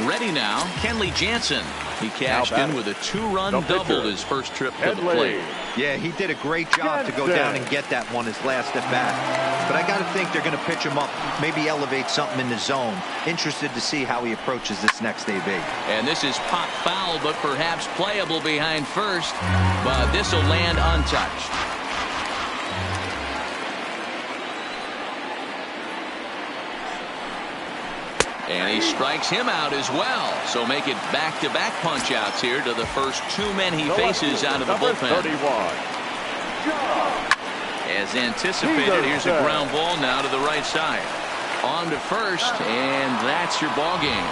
Ready now, Kenley Jansen. He cashed in with a 2-run double his first trip to the plate. Yeah, he did a great job to go down and get that one his last at bat. But I got to think they're going to pitch him up, maybe elevate something in the zone. Interested to see how he approaches this next AB. And this is pop foul, but perhaps playable behind first. But this will land untouched. And he strikes him out as well. So make it back-to-back punch-outs here to the first 2 men he faces out of the bullpen. 31. As anticipated, here's a ground ball now to the right side. On to first, and that's your ball game.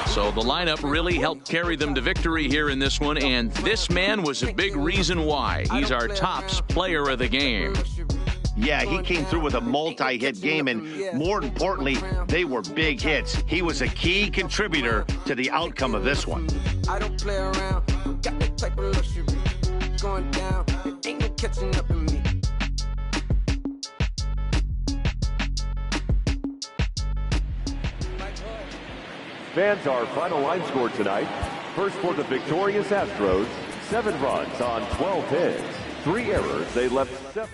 So the lineup really helped carry them to victory here in this one, and this man was a big reason why. He's our tops player of the game. Yeah, he came through with a multi-hit game, and more importantly, they were big hits. He was a key contributor to the outcome of this one. I don't play around, got that type of luxury. Going down, it ain't no catching up with me. Fans, our final line score tonight. First for the victorious Astros, 7 runs on 12 hits. 3 errors. They left 7.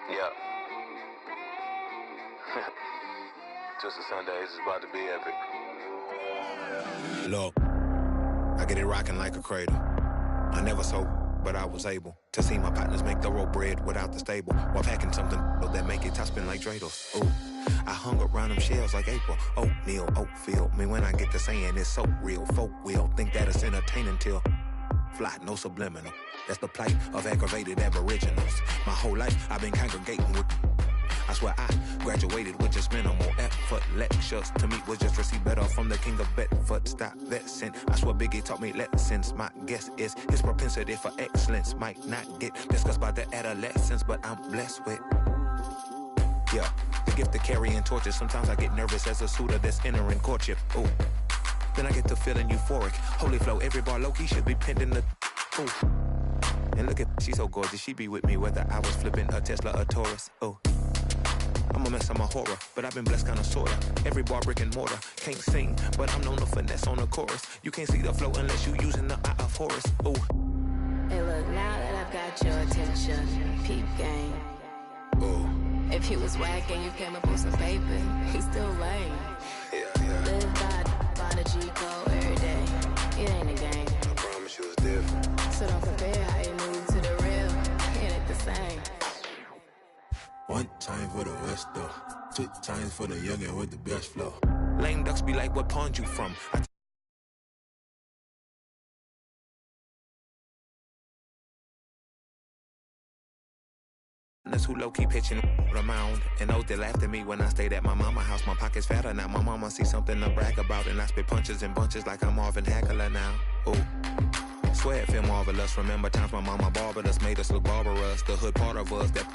Yeah. Just a Sunday, this is about to be epic. Look, I get it rocking like a cradle. I never sold, but I was able to see my partners make thorough bread without the stable, while packing something that make it top spin like dreidels. Ooh, I hung around them shells like April. Oatmeal, oatfield. Me when I get to saying it's so real, folk will think that it's entertaining till fly, no subliminal. That's the plight of aggravated aboriginals. My whole life I've been congregating with. I swear I graduated with just minimal effort. Lectures to me was just receive better from the king of Bedford. Stop vexing. I swear Biggie taught me lessons. My guess is his propensity for excellence might not get discussed by the adolescents, but I'm blessed with. Yeah, the gift of carrying torches. Sometimes I get nervous as a suitor that's entering courtship. Ooh, then I get to feeling euphoric. Holy flow, every bar low-key should be pinned in the. Ooh. And look at, she's so gorgeous. She be with me whether I was flipping a Tesla or Taurus. Ooh. I'm a mess, I'm a horror, but I've been blessed kinda sorta. Every bar brick and mortar, can't sing, but I'm known to finesse on the chorus. You can't see the flow unless you using the eye of Horus. Ooh. Hey look, now that I've got your attention, peep game. Ooh. If he was whack and you came up with some paper, he's still lame. Live by the G code every day. It ain't a game. I promise you it's different. So don't compare how you move to the real. It ain't the same. One time for the West though. 2 times for the youngin' with the best flow. Lame ducks be like, what pond you from? That's who low-key pitching around. And those that laughed at me when I stayed at my mama's house. My pocket's fatter now. My mama see something to brag about. And I spit punches and bunches like I'm Marvin Hagler now. Ooh. Swear it feel marvelous. Remember times my mama barbered us, made us look barbarous. The hood part of us that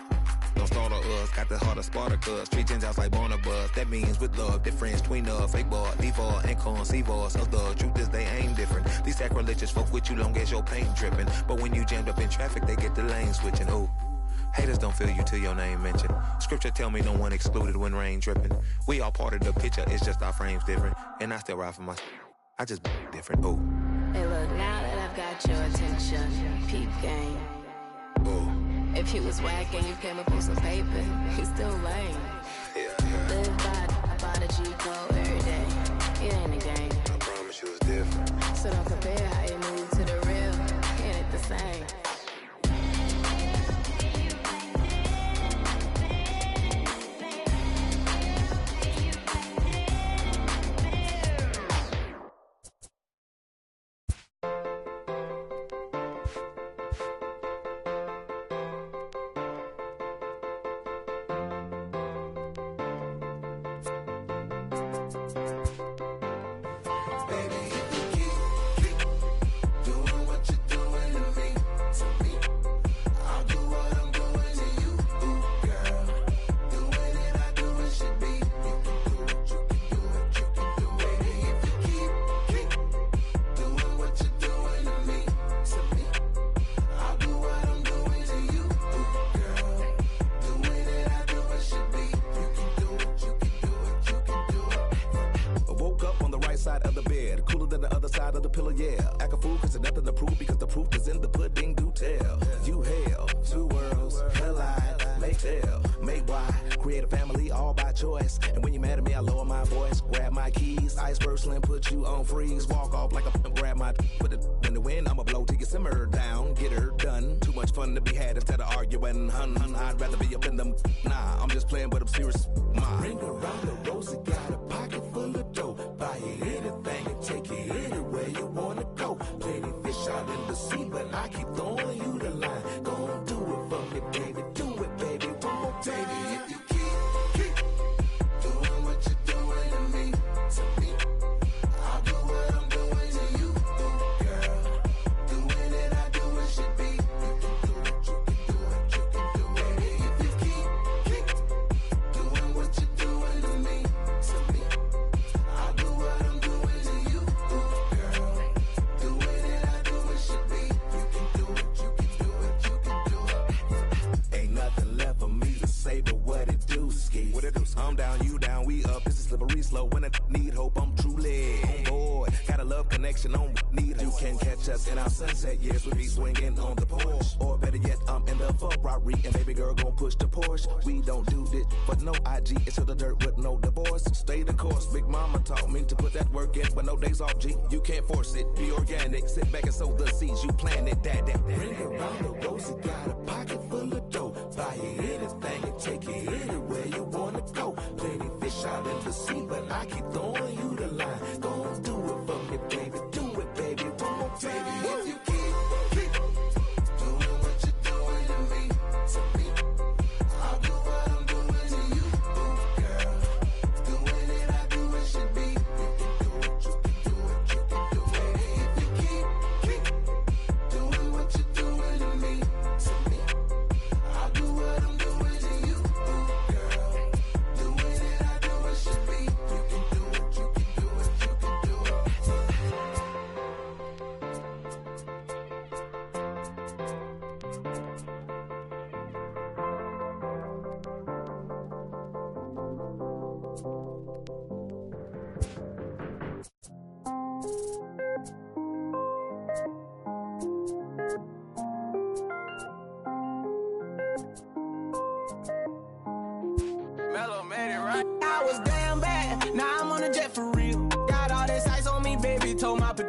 don't startle us. Got the heart of Spartacus. Street Gentiles like Barnabas. That means with love, difference between us. Fake boy, default, and conceive us. The truth is they ain't different. These sacrilegious folk with you long as your paint dripping. But when you jammed up in traffic, they get the lane switching. Ooh. Haters don't feel you till your name mentioned. Scripture tell me no one excluded when rain dripping. We all part of the picture, it's just our frames different. And I still ride for my... I just different, ooh. Hey look, now that I've got your attention, peep game. Ooh. If he was whack and you came up with some paper, he's still lame. Live by the G code every day. It ain't a game. I promise you it's different. So don't compare how you move to the real. It ain't the same.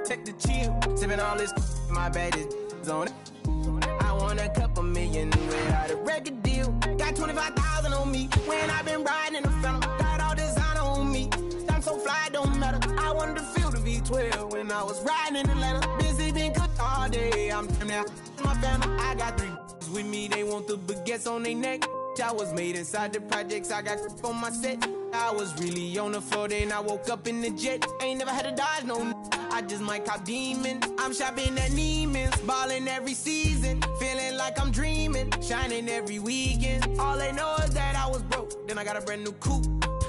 protect the chill. Sipping all this, my bad is on it. I want a couple million without a record deal. Got 25,000 on me when I've been riding in the phantom. Got all designer on me. I'm so fly, it don't matter. I wanted to feel the V12 when I was riding in Atlanta. Busy been cooked all day. I'm now my family. I got 3 with me. They want the baguettes on their neck. I was made inside the projects. I got grip on my set. I was really on the floor. Then I woke up in the jet. Ain't never had to dodge no. I just might cop demon. I'm shopping at Neiman's, balling every season, feeling like I'm dreaming, shining every weekend. All they know is that I was broke. Then I got a brand new coupe,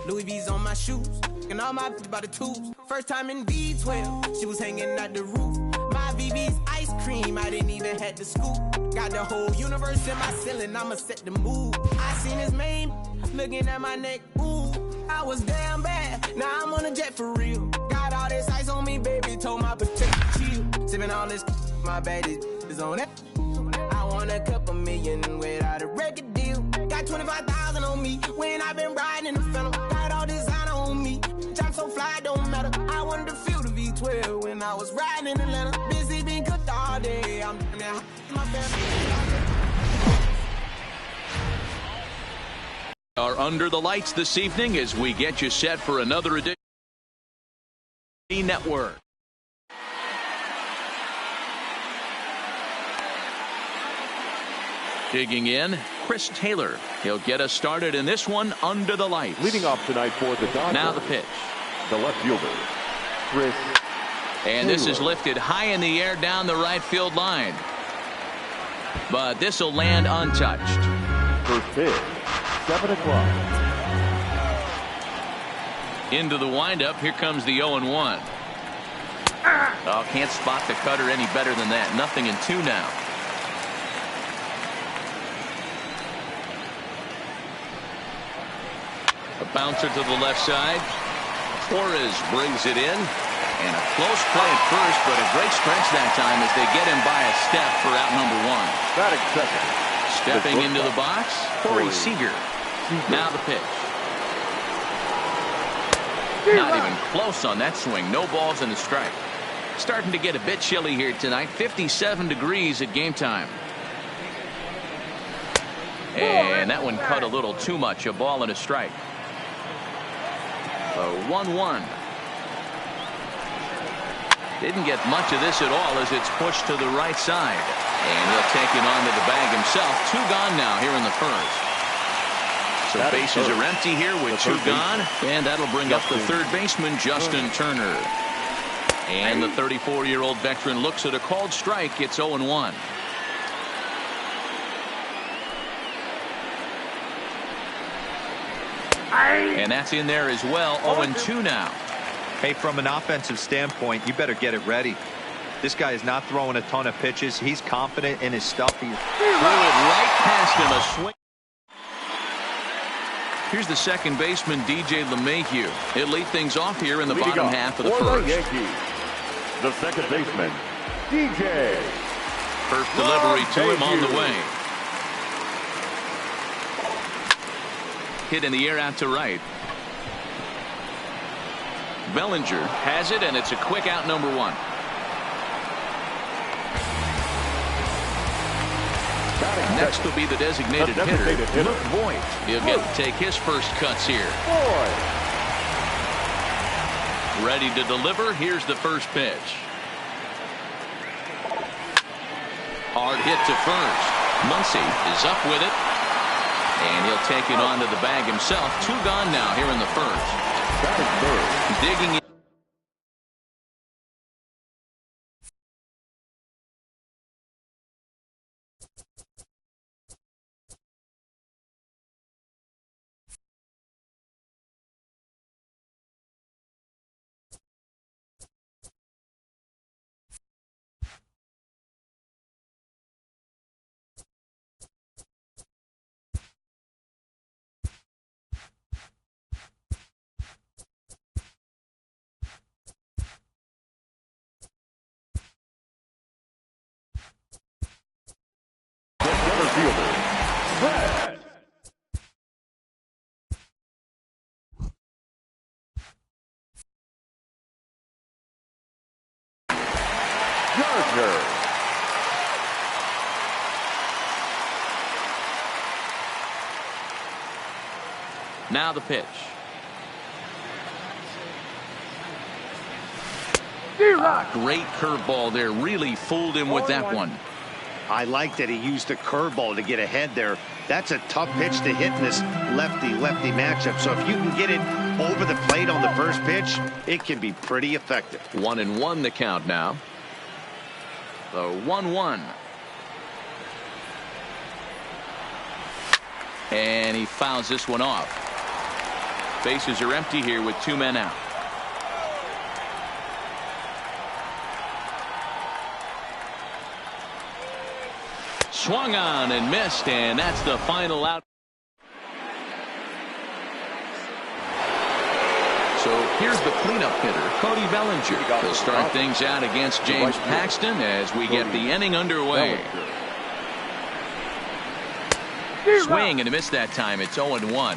Louis V's on my shoes, and all my by the tubes. First time in V12, she was hanging at the roof. My VV's ice cream, I didn't even have to scoop. Got the whole universe in my ceiling, I'ma set the mood. I seen his main, looking at my neck, ooh. I was damn bad, now I'm on a jet for real. Got all this ice on me, baby, told my protector chill. Sipping all this, my bad is on it. I want a couple million without a record deal. Got 25,000 on me when I've been riding in the phantom. Got all designer on me, I'm so fly, it don't matter. I wanted to feel the V12 when I was riding in Atlanta. Busy been cooked all day, I'm now my family. Are under the lights this evening as we get you set for another edition of the Network. Digging in, Chris Taylor. He'll get us started in this one under the lights. Leading off tonight for the Dodgers. Now the pitch. The left fielder, Chris And Taylor. this is lifted high in the air down the right field line. But this will land untouched. First pitch, 7 o'clock. Into the windup. Here comes the 0-1. Oh, can't spot the cutter any better than that. Nothing in 2 now. A bouncer to the left side. Torres brings it in. And a close play at first, but a great stretch that time as they get him by a step for out number 1. Batting second. Stepping into the box, Corey Seager. Now the pitch. Not even close on that swing. No balls and a strike. Starting to get a bit chilly here tonight. 57 degrees at game time. And that one cut a little too much. A ball and a strike. A 1-1. Didn't get much of this at all as it's pushed to the right side. And he'll take it onto the bag himself. 2 gone now here in the first. So bases are empty here with 2 gone. And that'll bring up the third baseman, Justin Turner. And the 34-year-old veteran looks at a called strike. It's 0-1. And that's in there as well. 0-2 now. Hey, from an offensive standpoint, you better get it ready. This guy is not throwing a ton of pitches. He's confident in his stuff. He threw it right past him. A swing. Here's the second baseman, DJ LeMahieu. He'll lead things off here in the bottom half of the first. The Yankees, the second baseman, DJ. First delivery to him on the way. Hit in the air out to right. Bellinger has it, and it's a quick out number 1. Next will be the designated hitter, Luke Voigt. He'll get to take his first cuts here. Ready to deliver. Here's the first pitch. Hard hit to first. Muncy is up with it. And he'll take it onto the bag himself. 2 gone now here in the first. Digging in. Now the pitch. Great curveball there. Really fooled him with that one. I like that he used the curveball to get ahead there. That's a tough pitch to hit in this lefty-lefty matchup. So if you can get it over the plate on the first pitch, it can be pretty effective. 1-1 the count now. The 1-1. And he fouls this one off. Bases are empty here with 2 men out. Swung on and missed, and that's the final out. So here's the cleanup hitter, Cody Bellinger. He'll start things out against James Paxton as we get the inning underway. Swing and a miss that time. It's 0-1.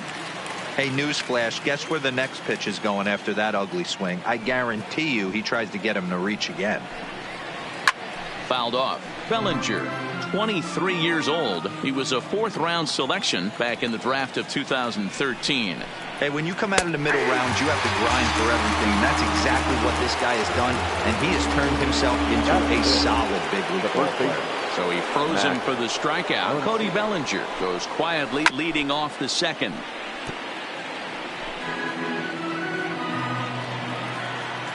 Hey, newsflash, guess where the next pitch is going after that ugly swing? I guarantee you he tries to get him to reach again. Fouled off. Bellinger, 23 years old. He was a 4th-round selection back in the draft of 2013. Hey, when you come out in the middle rounds, you have to grind for everything. That's exactly what this guy has done, and he has turned himself into a solid big league player. So he froze him for the strikeout. Cody Bellinger goes quietly leading off the second.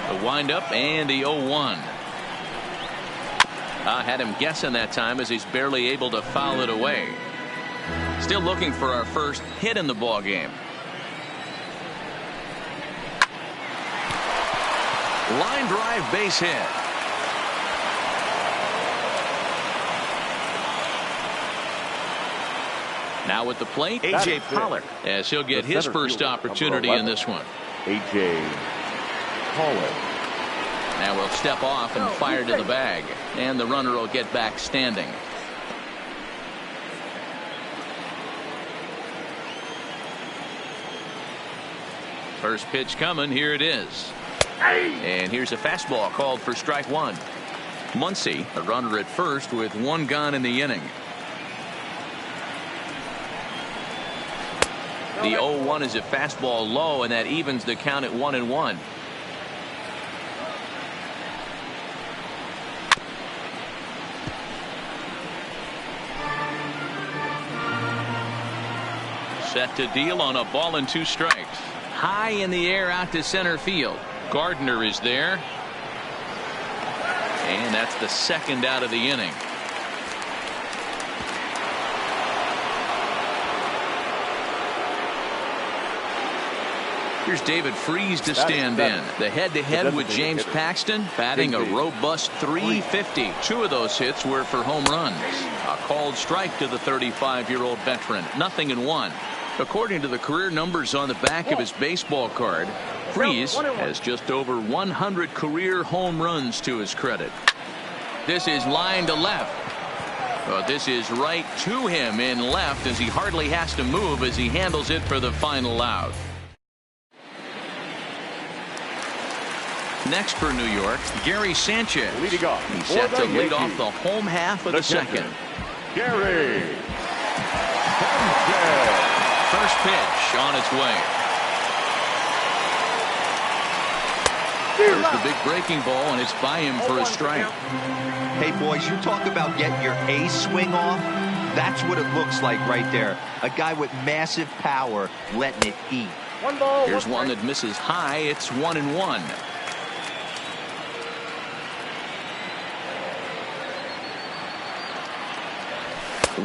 The windup and the 0-1. Had him guessing that time as he's barely able to foul it away. Still looking for our first hit in the ball game. Line drive base hit. Now with the plate, A.J. Pollock, as he'll get his first opportunity in this one. A.J. Pollock. Now we'll step off and fire to the bag, and the runner will get back standing. First pitch coming. Here it is. And here's a fastball called for strike one. Muncy, a runner at first with 1 gone in the inning. The 0-1 is a fastball low, and that evens the count at 1-1. Set to deal on a ball and 2 strikes. High in the air out to center field. Gardner is there. And that's the second out of the inning. Here's David Freese to stand in. The head-to-head with James Paxton, batting a robust .350. 2 of those hits were for home runs. A called strike to the 35-year-old veteran. 0-1. According to the career numbers on the back of his baseball card, Freese has just over 100 career home runs to his credit. This is line to left. But this is right to him in left as he hardly has to move as he handles it for the final out. Next for New York, Gary Sanchez. Leading off. He's set to lead off the home half of the second. Gary Sanchez. First pitch on its way. There's the big breaking ball, and it's by him for a strike. Hey, boys, you talk about getting your A swing off. That's what it looks like right there. A guy with massive power letting it eat. Here's one that misses high. It's 1-1.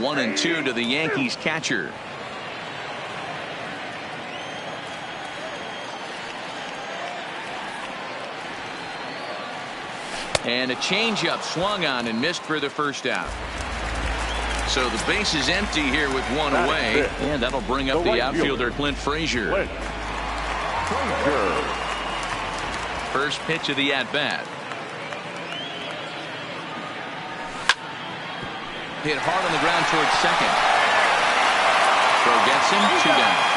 One and 2 to the Yankees catcher. And a changeup swung on and missed for the first out. So the base is empty here with 1 away, and that'll bring up the outfielder Clint Frazier. First pitch of the at-bat. Hit hard on the ground towards second. Throw gets him, 2 down.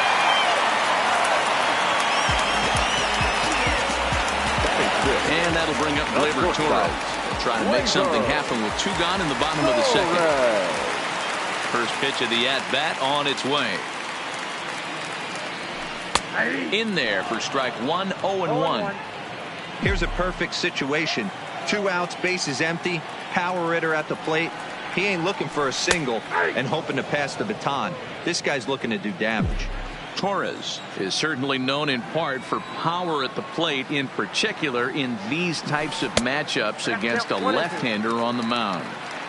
And that'll bring up Gleyber Torres. Trying to make something happen with 2 gone in the bottom of the second. First pitch of the at-bat on its way. In there for strike one, 0-1. Here's a perfect situation. 2 outs, bases empty, power hitter at the plate. He ain't looking for a single and hoping to pass the baton. This guy's looking to do damage. Torres is certainly known in part for power at the plate, in particular in these types of matchups against a left-hander on the mound.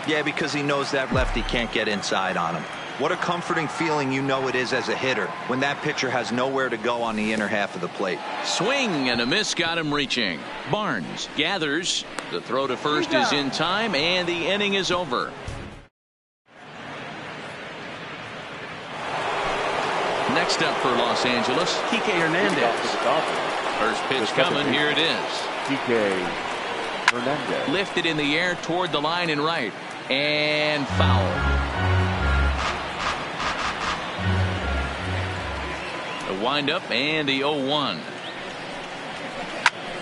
Yeah, because he knows that lefty can't get inside on him. What a comforting feeling you know it is as a hitter when that pitcher has nowhere to go on the inner half of the plate. Swing and a miss got him reaching. Barnes gathers. The throw to first is in time, and the inning is over. Next up for Los Angeles, Kike Hernandez. First pitch coming. Here it is. Kike Hernandez. Lifted in the air toward the line and right. And foul. The windup and the 0-1.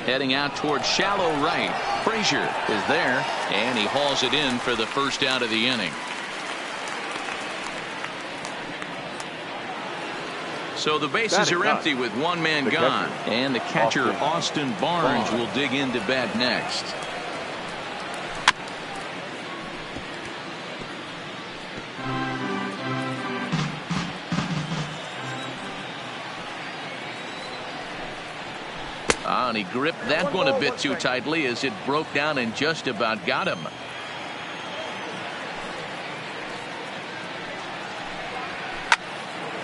Heading out toward shallow right. Frazier is there, and he hauls it in for the first out of the inning. So the bases are empty with one man gone, and the catcher Austin Barnes will dig into bat next. And he gripped that one a bit too tightly as it broke down and just about got him.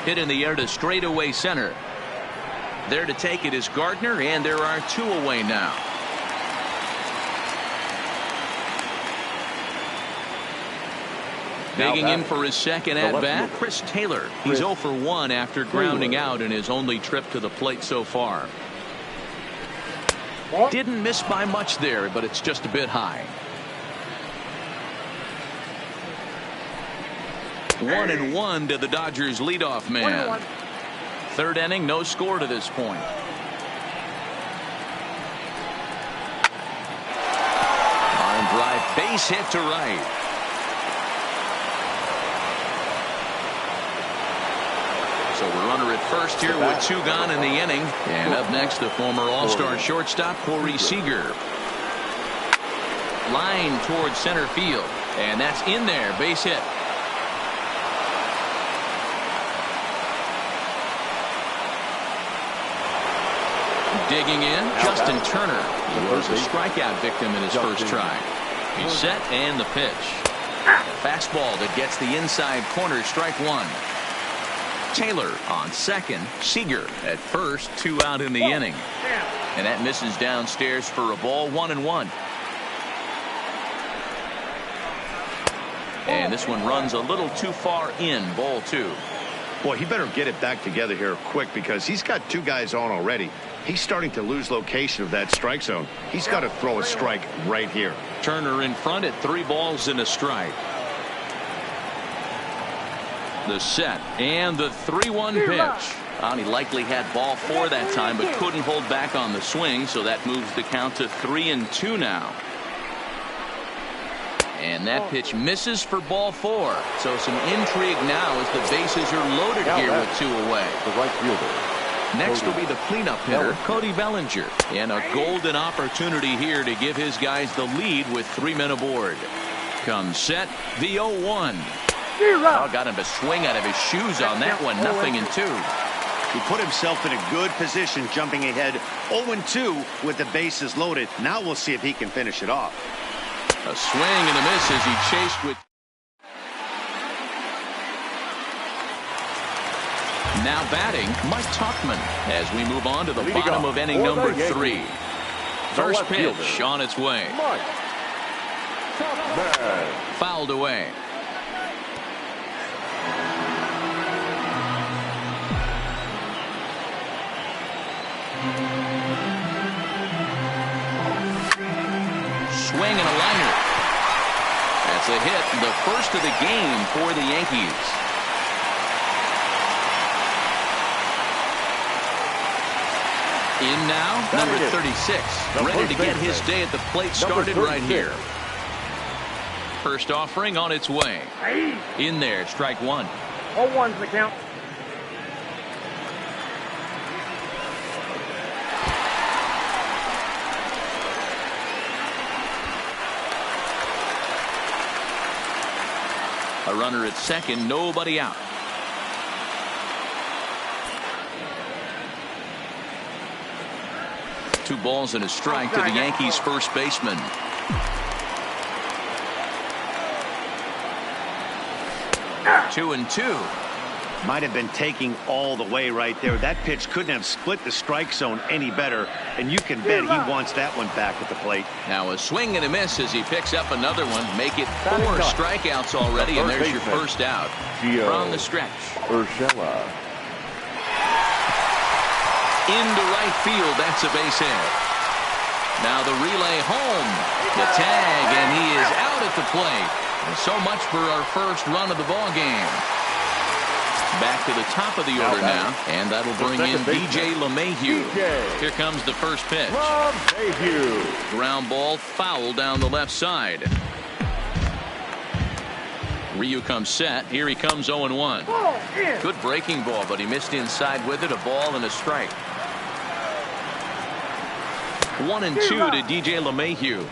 Hit in the air to straightaway center. There to take it is Gardner, and there are 2 away now. Digging in for his second at-bat, Chris Taylor. He's 0 for 1 after grounding out in his only trip to the plate so far. Didn't miss by much there, but it's just a bit high. 1-1 to the Dodgers leadoff man. Third inning, no score to this point. Line drive, base hit to right. So the runner at first here with 2 gone in the inning. And up next, the former All-Star shortstop, Corey Seager. Line towards center field. And that's in there, base hit. Digging in, Justin Turner. He was a strikeout victim in his first try. He's set, and the pitch. A fastball that gets the inside corner, strike 1. Taylor on second, Seager at first, 2 out in the inning. And that misses downstairs for a ball, 1-1. And this one runs a little too far in, ball 2. Boy, he better get it back together here quick because he's got 2 guys on already. He's starting to lose location of that strike zone. He's got to throw a strike right here. Turner in front at 3 balls and a strike. The set and the 3-1 pitch. He likely had ball 4 that time, but couldn't hold back on the swing, so that moves the count to 3-2 now. And that pitch misses for ball 4. So some intrigue now as the bases are loaded here with 2 away. The right fielder. Next will be the cleanup hitter, Cody Bellinger. And a golden opportunity here to give his guys the lead with 3 men aboard. Comes set, the 0-1. Got him to swing out of his shoes on that one, 0-2. He put himself in a good position jumping ahead 0-2 with the bases loaded. Now we'll see if he can finish it off. A swing and a miss as he chased with. Now batting, Mike Tauchman as we move on to the bottom of inning number 3. First pitch on its way. Fouled away. Swing and a liner. That's a hit, the first of the game for the Yankees. In now, number 36, ready to get his day at the plate started right here. First offering on its way. In there, strike 1. 0-1's the count. A runner at second, nobody out. Two balls and a strike to the Yankees first baseman. Two and two. Might have been taking all the way right there. That pitch couldn't have split the strike zone any better, and you can bet he wants that one back at the plate. Now a swing and a miss as he picks up another one. Make it 4 strikeouts already, and there's your first out from the stretch. Urshela. Into right field, that's a base hit. Now the relay home. The tag, and he is out at the plate. And so much for our first run of the ball game. Back to the top of the order now, and that'll bring in DJ LeMahieu. Here comes the first pitch. Ground ball foul down the left side. Ryu comes set. Here he comes 0-1. Good breaking ball, but he missed inside with it. A ball and a strike. 1-2 to DJ LeMahieu.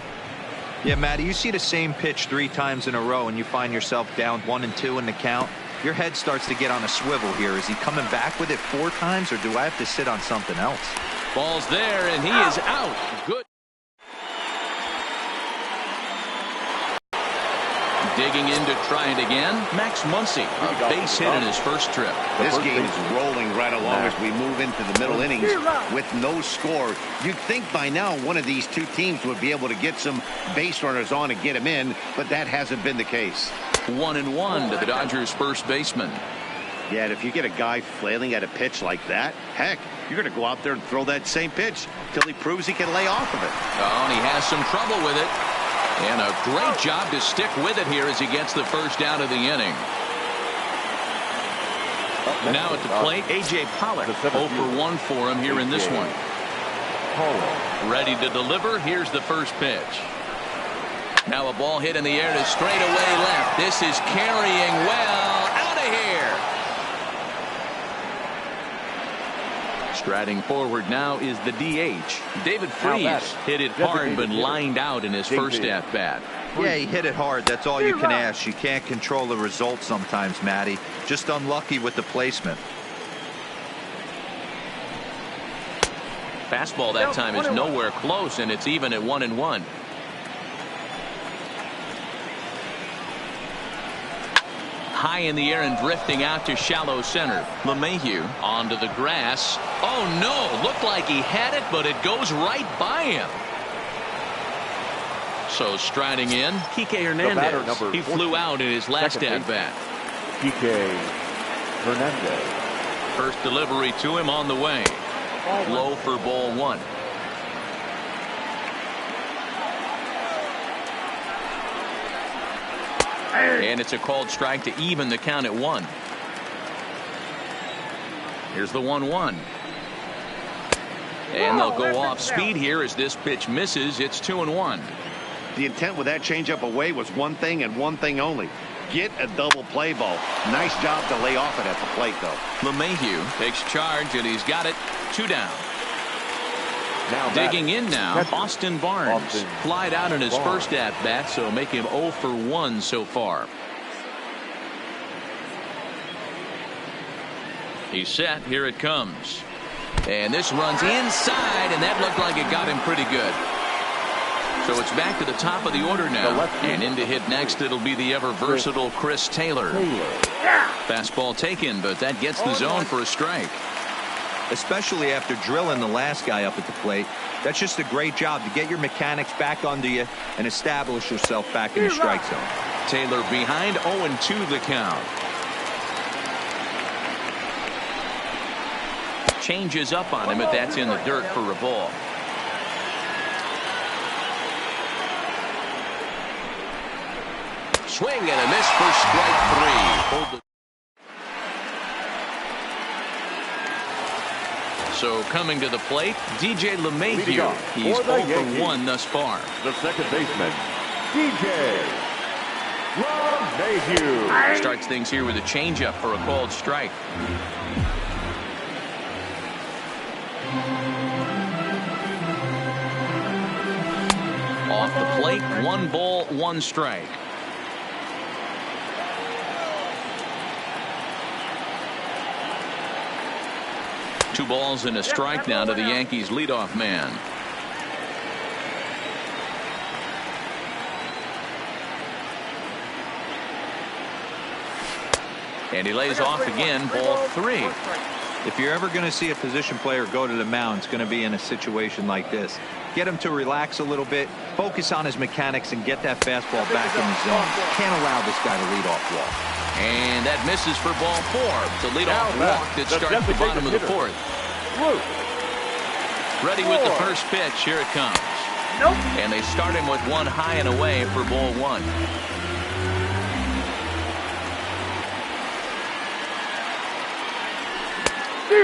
Yeah, Matty, you see the same pitch 3 times in a row, and you find yourself down 1-2 in the count. Your head starts to get on a swivel here. Is he coming back with it 4 times, or do I have to sit on something else? Ball's there, and he is out. Good. Digging in to try it again. Max Muncy, a base hit in his first trip. This game is rolling right along as we move into the middle innings with no score. You'd think by now one of these two teams would be able to get some base runners on and get them in, but that hasn't been the case. 1-1 to the Dodgers first baseman. Yeah, and if you get a guy flailing at a pitch like that, heck, you're going to go out there and throw that same pitch till he proves he can lay off of it. Oh, and he has some trouble with it. And a great job to stick with it here as he gets the first out of the inning. Now at the plate, A.J. Pollock. 0 for 1 for him here in this one. Ready to deliver. Here's the first pitch. Now a ball hit in the air to straightaway left. This is carrying well. Out of here. Striding forward now is the DH. David Freese hit it hard but lined out in his first at-bat. Yeah, he hit it hard. That's all you can ask. You can't control the result sometimes, Matty. Just unlucky with the placement. Fastball that time is nowhere close, and it's even at 1-1. High in the air and drifting out to shallow center. LeMahieu onto the grass. Oh no, looked like he had it, but it goes right by him. So striding in, Kike Hernandez. He flew out in his last at bat. Kike Hernandez. First delivery to him on the way. Low for ball 1. And it's a called strike to even the count at 1. Here's the 1-1. And they'll go off speed here as this pitch misses. It's 2-1. The intent with that changeup away was one thing and one thing only. Get a double play ball. Nice job to lay off it at the plate, though. LeMahieu takes charge, and he's got it. 2 down. Now digging in now, Austin Barnes. Flied out in his first at-bat, so make him 0 for 1 so far. He's set. Here it comes. And this runs inside, and that looked like it got him pretty good. So it's back to the top of the order now. And in to hit next, it'll be the ever-versatile Chris Taylor. Fastball taken, but that gets the zone for a strike. Especially after drilling the last guy up at the plate. That's just a great job to get your mechanics back under you and establish yourself back in the strike zone. Taylor behind, 0-2 the count. Changes up on him, but that's in the dirt for a ball. Swing and a miss for strike 3. So coming to the plate, DJ LeMahieu. He's 0 for 1 thus far. The second baseman, DJ LeMahieu. Starts things here with a changeup for a called strike. Off the plate, 1 ball, 1 strike. 2 balls and a strike now to the Yankees leadoff man. And he lays off again, ball 3. If you're ever going to see a position player go to the mound, it's going to be in a situation like this. Get him to relax a little bit, focus on his mechanics, and get that fastball back in the zone. Can't allow this guy to lead off walk. And that misses for ball 4. The leadoff walk that starts the bottom of the 4th. Ready with the first pitch. Here it comes. And they start him with 1 high and away for ball 1.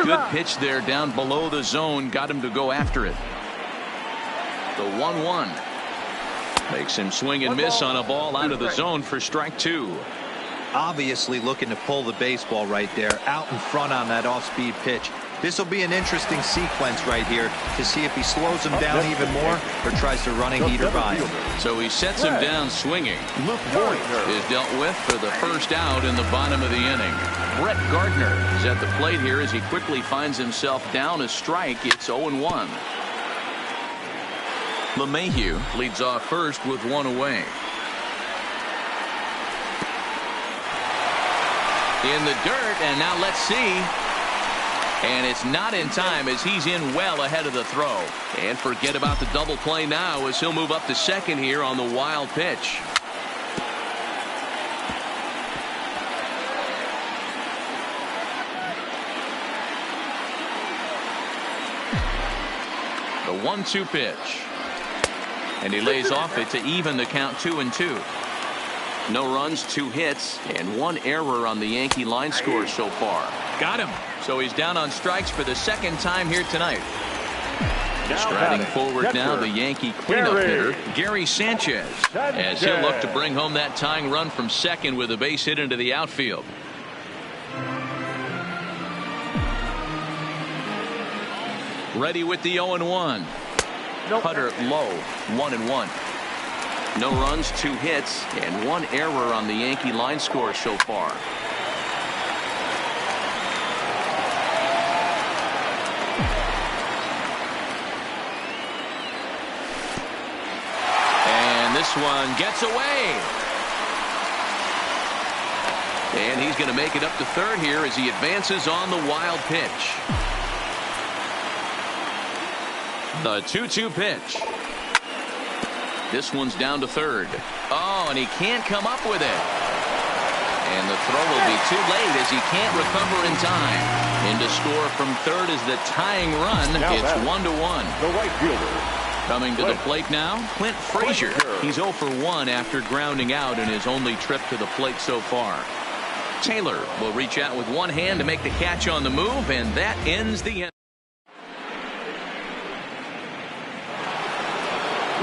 Good pitch there down below the zone. Got him to go after it. The 1-1 makes him swing and miss on a ball out of the zone for strike 2. Obviously looking to pull the baseball right there out in front on that off-speed pitch. This will be an interesting sequence right here to see if he slows him down even more or tries to run a heater by him. So he sets him down swinging. Is dealt with for the first out in the bottom of the inning. Brett Gardner is at the plate here as he quickly finds himself down a strike. It's 0-1. LeMahieu leads off first with 1 away. In the dirt, and now let's see. And it's not in time as he's in well ahead of the throw. And forget about the double play now as he'll move up to second here on the wild pitch. The 1-2 pitch. And he lays off it to even the count 2-2. No runs, 2 hits, and 1 error on the Yankee line score so far. Got him. So he's down on strikes for the second time here tonight. Striding forward now, the Yankee cleanup hitter, Gary Sanchez, as he'll look to bring home that tying run from second with a base hit into the outfield. Ready with the 0-1. Cutter low, 1-1. No runs, 2 hits, and 1 error on the Yankee line score so far. And this one gets away. And he's going to make it up to third here as he advances on the wild pitch. The 2-2 pitch. This one's down to third. Oh, and he can't come up with it. And the throw will be too late as he can't recover in time. In to score from third is the tying run. It's 1-1. The right fielder. Coming to the plate now, Clint Frazier. He's 0 for 1 after grounding out in his only trip to the plate so far. Taylor will reach out with one hand to make the catch on the move, and that ends the inning.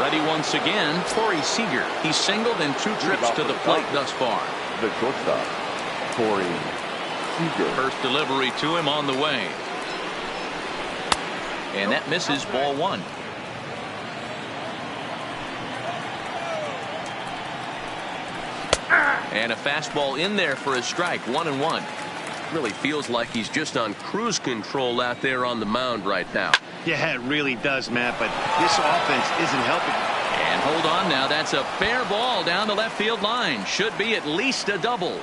Ready once again, Corey Seager. He's singled in 2 trips to the plate thus far. The shortstop, Corey Seager. First delivery to him on the way. And that misses ball 1. And a fastball in there for a strike, 1-1. Really feels like he's just on cruise control out there on the mound right now. Yeah, it really does, Matt, but this offense isn't helping. And hold on now, that's a fair ball down the left field line. Should be at least a double.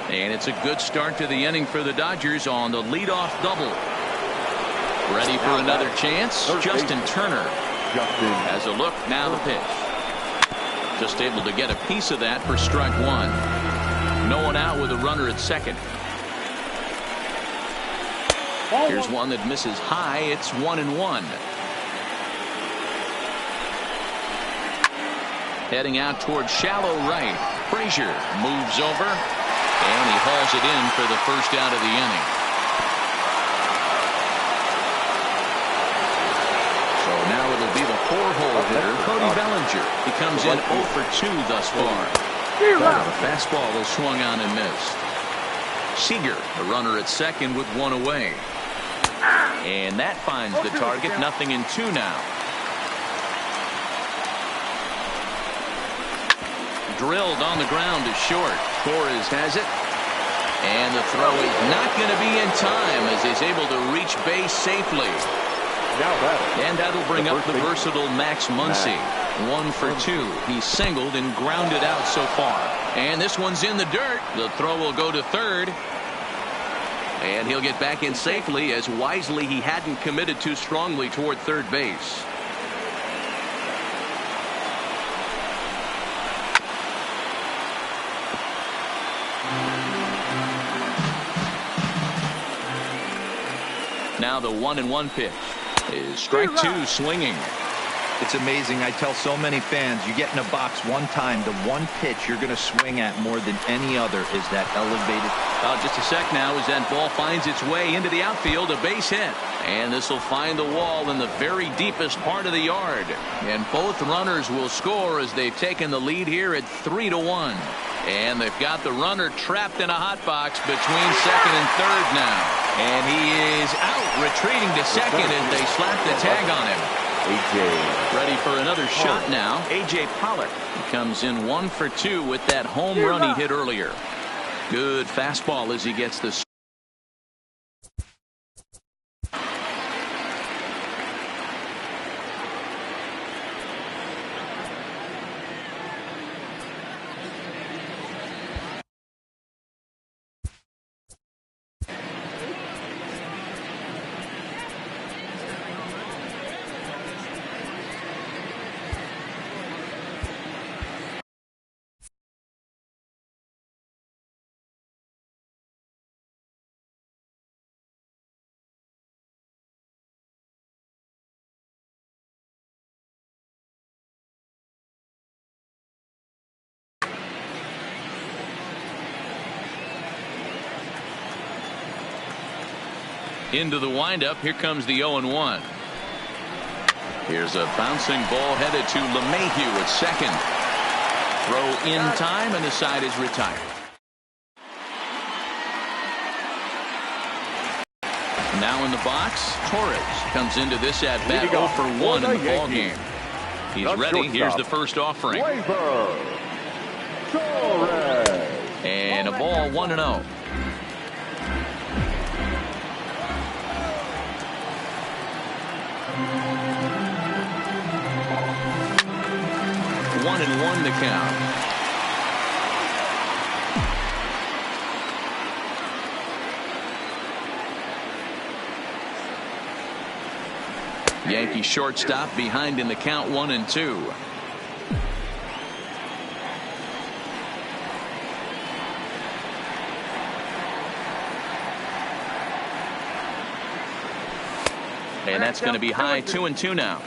And it's a good start to the inning for the Dodgers on the leadoff double. Ready for another chance? Justin Turner has a look, now the pitch. Just able to get a piece of that for strike 1. No one out with a runner at second. Here's one that misses high. It's 1-1. Heading out towards shallow right. Frazier moves over, and he hauls it in for the first out of the inning. So now it'll be the 4-hole hitter, Cody Bellinger. He comes in 0 for 2 thus far. The fastball was swung on and missed. Seager, the runner at second with 1 away. And that finds the target. 0-2 now. Drilled on the ground to short. Torres has it. And the throw is not going to be in time as he's able to reach base safely. And that'll bring up the versatile Max Muncy. 1 for 2. He's singled and grounded out so far. And this one's in the dirt. The throw will go to third. And he'll get back in safely as wisely he hadn't committed too strongly toward third base. Now the 1-1 pitch is strike 2 swinging. It's amazing. I tell so many fans, you get in a box one time, the one pitch you're going to swing at more than any other is that elevated. Just a sec now as that ball finds its way into the outfield, a base hit. And this will find the wall in the very deepest part of the yard. And both runners will score as they've taken the lead here at 3-1. And they've got the runner trapped in a hot box between second and third now. And he is out, retreating to second as they slap the tag on him. Ready for another shot now. A.J. Pollock comes in 1 for 2 with that home run he hit earlier. Good fastball as he gets this. Into the windup. Here comes the 0-1. Here's a bouncing ball headed to LeMahieu at second. Throw in time and the side is retired. Now in the box, Torres comes into this at bat 0 for 1 in the ball game. He's ready. Here's the first offering. And a ball 1-0. 1-1 the count. Yankee shortstop behind in the count 1-2. And that's going to be high. 2-2 now.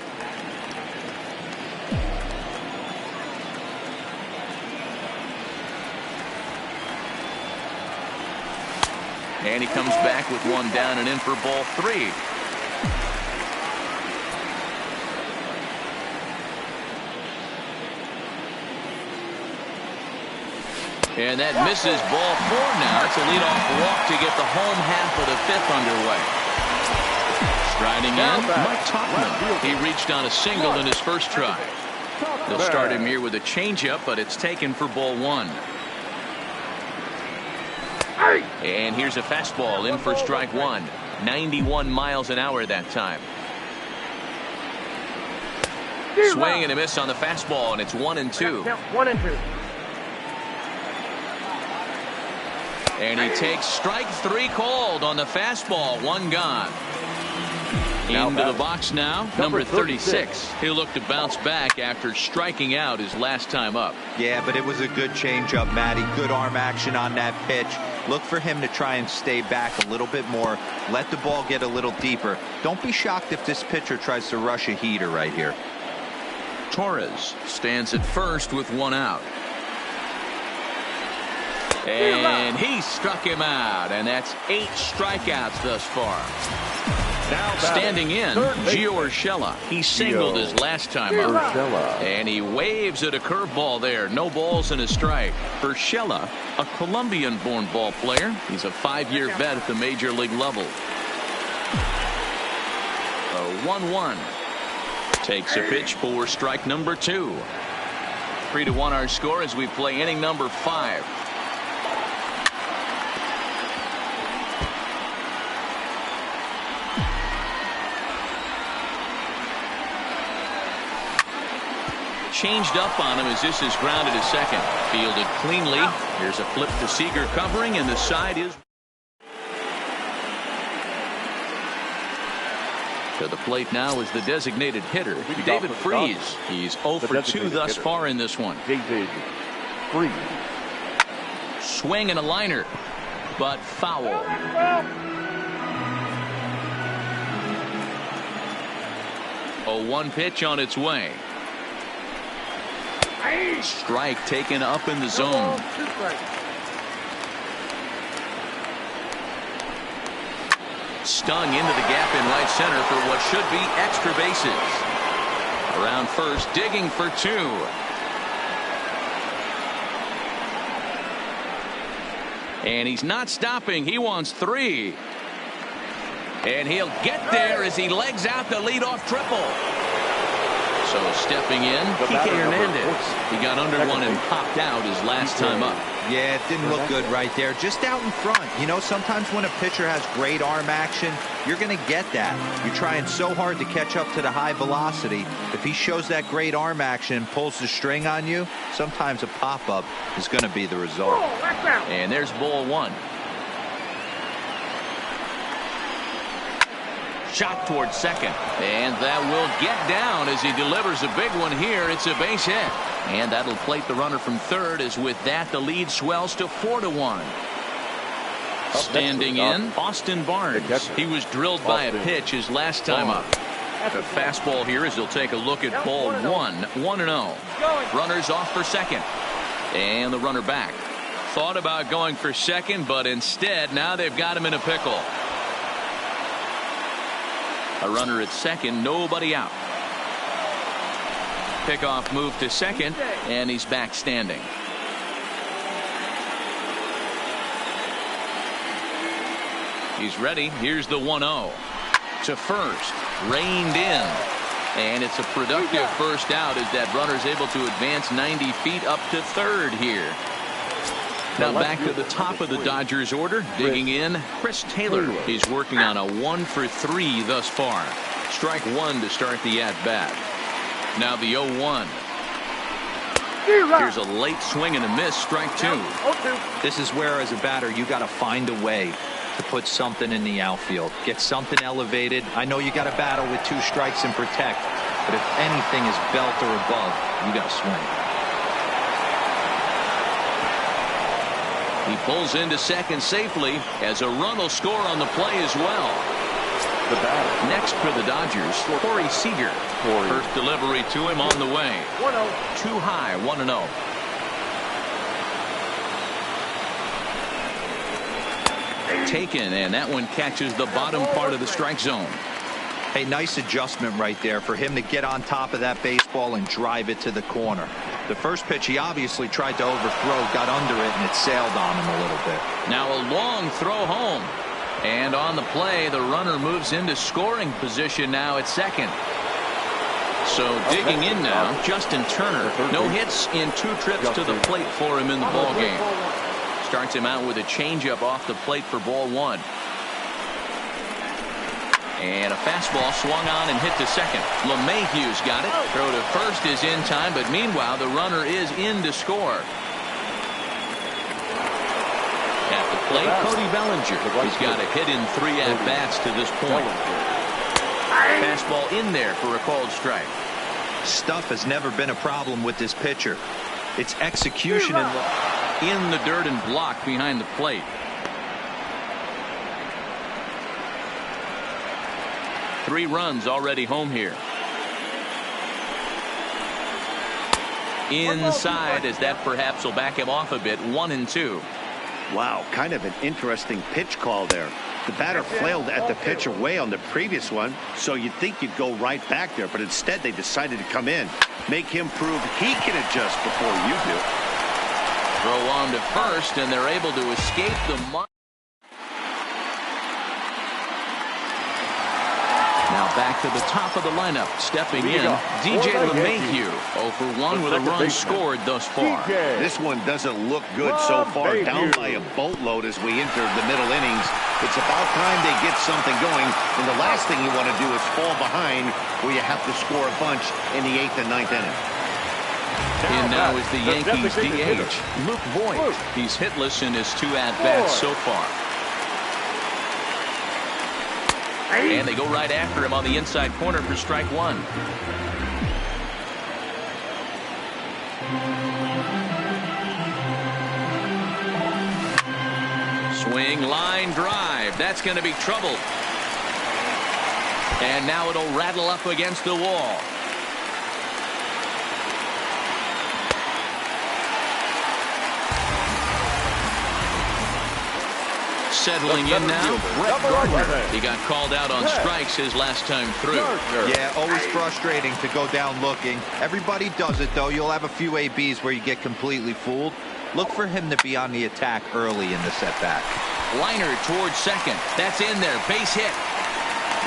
And he comes back with one down and in for ball 3. And that misses ball 4 now. It's a leadoff walk to get the home half of the 5th underway. Striding in, Mike Tauchman. He reached on a single in his first try. They'll start him here with a changeup, but it's taken for ball 1. And here's a fastball in for strike 1. 91 miles an hour that time. Swing and a miss on the fastball, and it's 1-2. 1-2. And he takes strike 3 called on the fastball. 1 gone. Into the box now, number 36. He'll look to bounce back after striking out his last time up. Yeah, but it was a good changeup, Matty. Good arm action on that pitch. Look for him to try and stay back a little bit more. Let the ball get a little deeper. Don't be shocked if this pitcher tries to rush a heater right here. Torres stands at first with 1 out. And he struck him out, and that's 8 strikeouts thus far. Standing in, Gio Urshela. He singled his last time up. And he waves at a curveball there. No balls and a strike. Urshela, a Colombian-born ball player. He's a 5-year vet at the major league level. A 1-1. Takes a pitch for strike number 2. 3-1 our score as we play inning number 5. changed up on him as this is grounded to second. Fielded cleanly. Here's a flip to Seager covering, and the side is. To the plate now is the designated hitter, David Freese. He's 0 for 2 thus far in this one. David Freese. Swing and a liner, but foul. A 1 pitch on its way. Strike taken up in the zone. Stung into the gap in right center for what should be extra bases. Around first, digging for 2. And he's not stopping. He wants 3. And he'll get there as he legs out the leadoff triple. So stepping in, Kike Hernandez. He got under one and popped out his last time up. Yeah, it didn't look good right there. Just out in front. You know, sometimes when a pitcher has great arm action, you're going to get that. You're trying so hard to catch up to the high velocity. If he shows that great arm action, pulls the string on you, sometimes a pop-up is going to be the result. And there's ball 1. Shot towards second, and that will get down as he delivers a big one here. It's a base hit, and that'll plate the runner from third, as with that the lead swells to 4-1. Standing in, Austin Barnes. He was drilled by a pitch his last time up. The fastball here as he'll take a look at ball 1, 1-0. Runners off for second, and the runner back. Thought about going for second, but instead now they've got him in a pickle. A runner at second, nobody out. Pickoff move to second, and he's back standing. He's ready. Here's the 1-0 to first, reined in, and it's a productive first out as that runner's able to advance 90 feet up to third here. Now back to the top of the Dodgers order, digging in, Chris Taylor. He's working on a 1 for 3 thus far. Strike 1 to start the at-bat. Now the 0-1. Here's a late swing and a miss, strike 2. This is where, as a batter, you got to find a way to put something in the outfield. Get something elevated. I know you got to battle with 2 strikes and protect, but if anything is belt or above, you got to swing. He pulls into second safely as a run will score on the play as well. The batter. Next for the Dodgers, Corey Seager. First delivery to him on the way. 1-0. Too high, 1-0. Taken, and that one catches the bottom part of the strike zone. Hey, nice adjustment right there for him to get on top of that baseball and drive it to the corner. The first pitch he obviously tried to overthrow, got under it, and it sailed on him a little bit. Now a long throw home. And on the play, the runner moves into scoring position now at second. So digging in now, Justin Turner. No hits in 2 trips to the plate for him in the ball game. Starts him out with a changeup off the plate for ball 1. And a fastball swung on and hit to second. LeMahieu's got it. Throw to first is in time, but meanwhile the runner is in to score. At the plate, Cody Bellinger. He's got a hit in 3 at-bats to this point. Fastball in there for a called strike. Stuff has never been a problem with this pitcher. It's execution in the dirt and blocked behind the plate. Three runs already home here. Inside, as that perhaps will back him off a bit. 1-2. Wow, kind of an interesting pitch call there. The batter flailed at the pitch away on the previous one, so you'd think you'd go right back there, but instead they decided to come in, make him prove he can adjust before you do. Throw on to first, and they're able to escape the mark. Now back to the top of the lineup, stepping in, DJ LeMahieu. 0 for 1 with a run scored thus far. This one doesn't look good so far, down by a boatload as we enter the middle innings. It's about time they get something going, and the last thing you want to do is fall behind where you have to score a bunch in the 8th and 9th inning. In now is the Yankees DH, Luke Voigt. He's hitless in his 2 at-bats so far. And they go right after him on the inside corner for strike 1. Swing, line drive. That's going to be trouble. And now it'll rattle up against the wall. Settling in now, Brett Gardner. He got called out on strikes his last time through. Yeah, always frustrating to go down looking. Everybody does it, though. You'll have a few ABs where you get completely fooled. Look for him to be on the attack early in the setback. Liner towards second. That's in there. Base hit.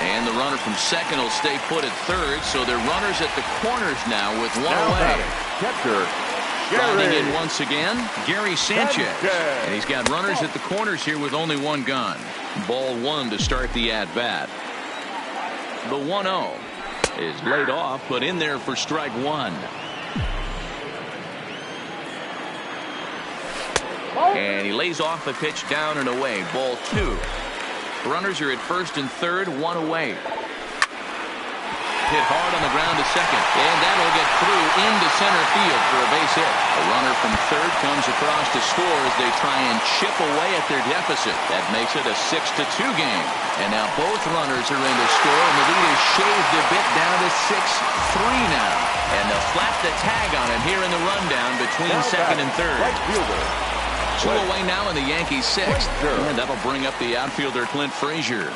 And the runner from second will stay put at third, so they're runners at the corners now with one away. Catcher. Driving in once again, Gary Sanchez. And he's got runners at the corners here with only one gone. Ball 1 to start the at-bat. The 1-0 is laid off, but in there for strike 1. And he lays off the pitch down and away. Ball 2. Runners are at first and third, 1 away. Hit hard on the ground to second, and that'll get through into center field for a base hit. A runner from third comes across to score as they try and chip away at their deficit. That makes it a 6-2 game. And now both runners are in to score, and the lead is shaved a bit down to 6-3 now. And they'll flap the tag on him here in the rundown between second and third. Two away now in the Yankees' 6th. And that'll bring up the outfielder Clint Frazier.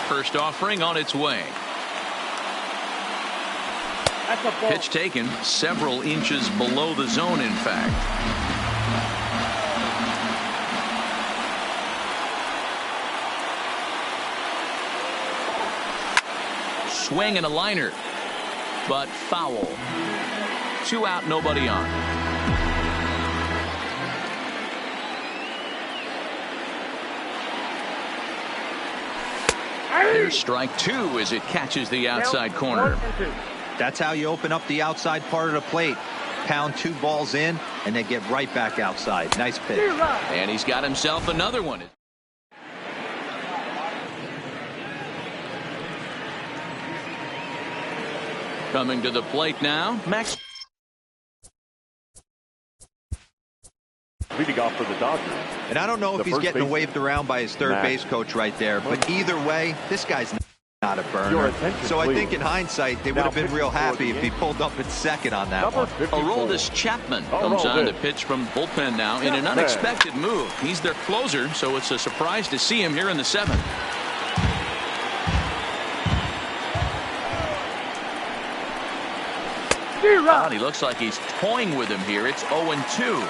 First offering on its way. Pitch taken several inches below the zone, in fact. Swing and a liner, but foul. 2 out, nobody on. There's strike 2 as it catches the outside corner. That's how you open up the outside part of the plate. Pound 2 balls in, and they get right back outside. Nice pitch. And he's got himself another one. Coming to the plate now, Max. Leading off for the Dodgers. And I don't know if he's getting waved around by his third base coach right there, but either way, this guy's not a burner. So I think in hindsight, they would have been real happy if he pulled up at second on that one. Aroldis Chapman comes on to pitch from the bullpen now in an unexpected move. He's their closer, so it's a surprise to see him here in the 7th. And he looks like he's toying with him here. It's 0-2.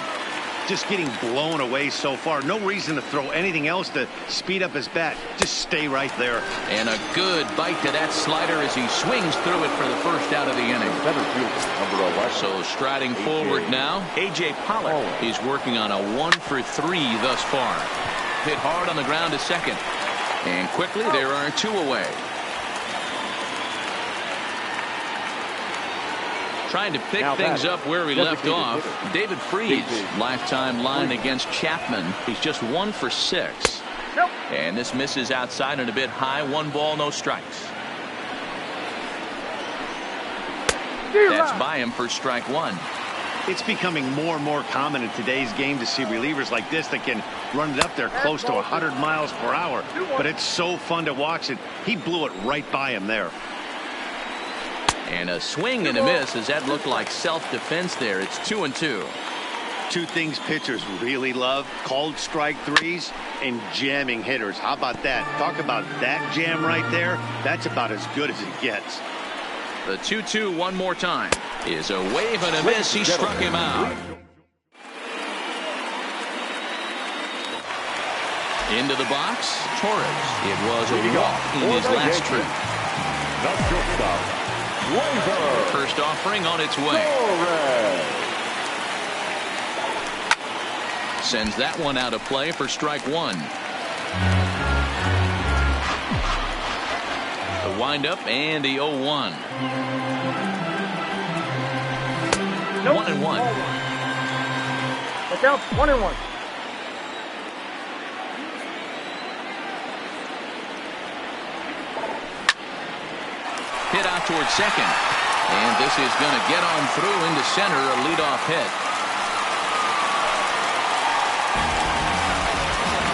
Just getting blown away so far. No reason to throw anything else to speed up his bat. Just stay right there. And a good bite to that slider as he swings through it for the first out of the inning. So striding forward now, A.J. Pollock. He's working on a 1-for-3 thus far. Hit hard on the ground to second. And quickly there are 2 away. Trying to pick things up where he left off. David Freed's lifetime line against Chapman. He's just 1 for 6. And this misses outside and a bit high. 1 ball, no strikes. That's by him for strike 1. It's becoming more and more common in today's game to see relievers like this that can run it up there close to 100 miles per hour. But it's so fun to watch it. He blew it right by him there. And a swing and a miss as that looked like self-defense there. It's 2-2. 2 things pitchers really love: called strike 3s and jamming hitters. How about that? Talk about that jam right there. That's about as good as it gets. The 2-2 one more time is a wave and a miss. He struck him out. Into the box, Torres. It was a walk in his last trip. The shortstop. First offering on its way. Sends that one out of play for strike 1. The windup and the 0-1. 1-1. That's out. 1-1. Hit out towards second. And this is going to get on through into center, a leadoff hit.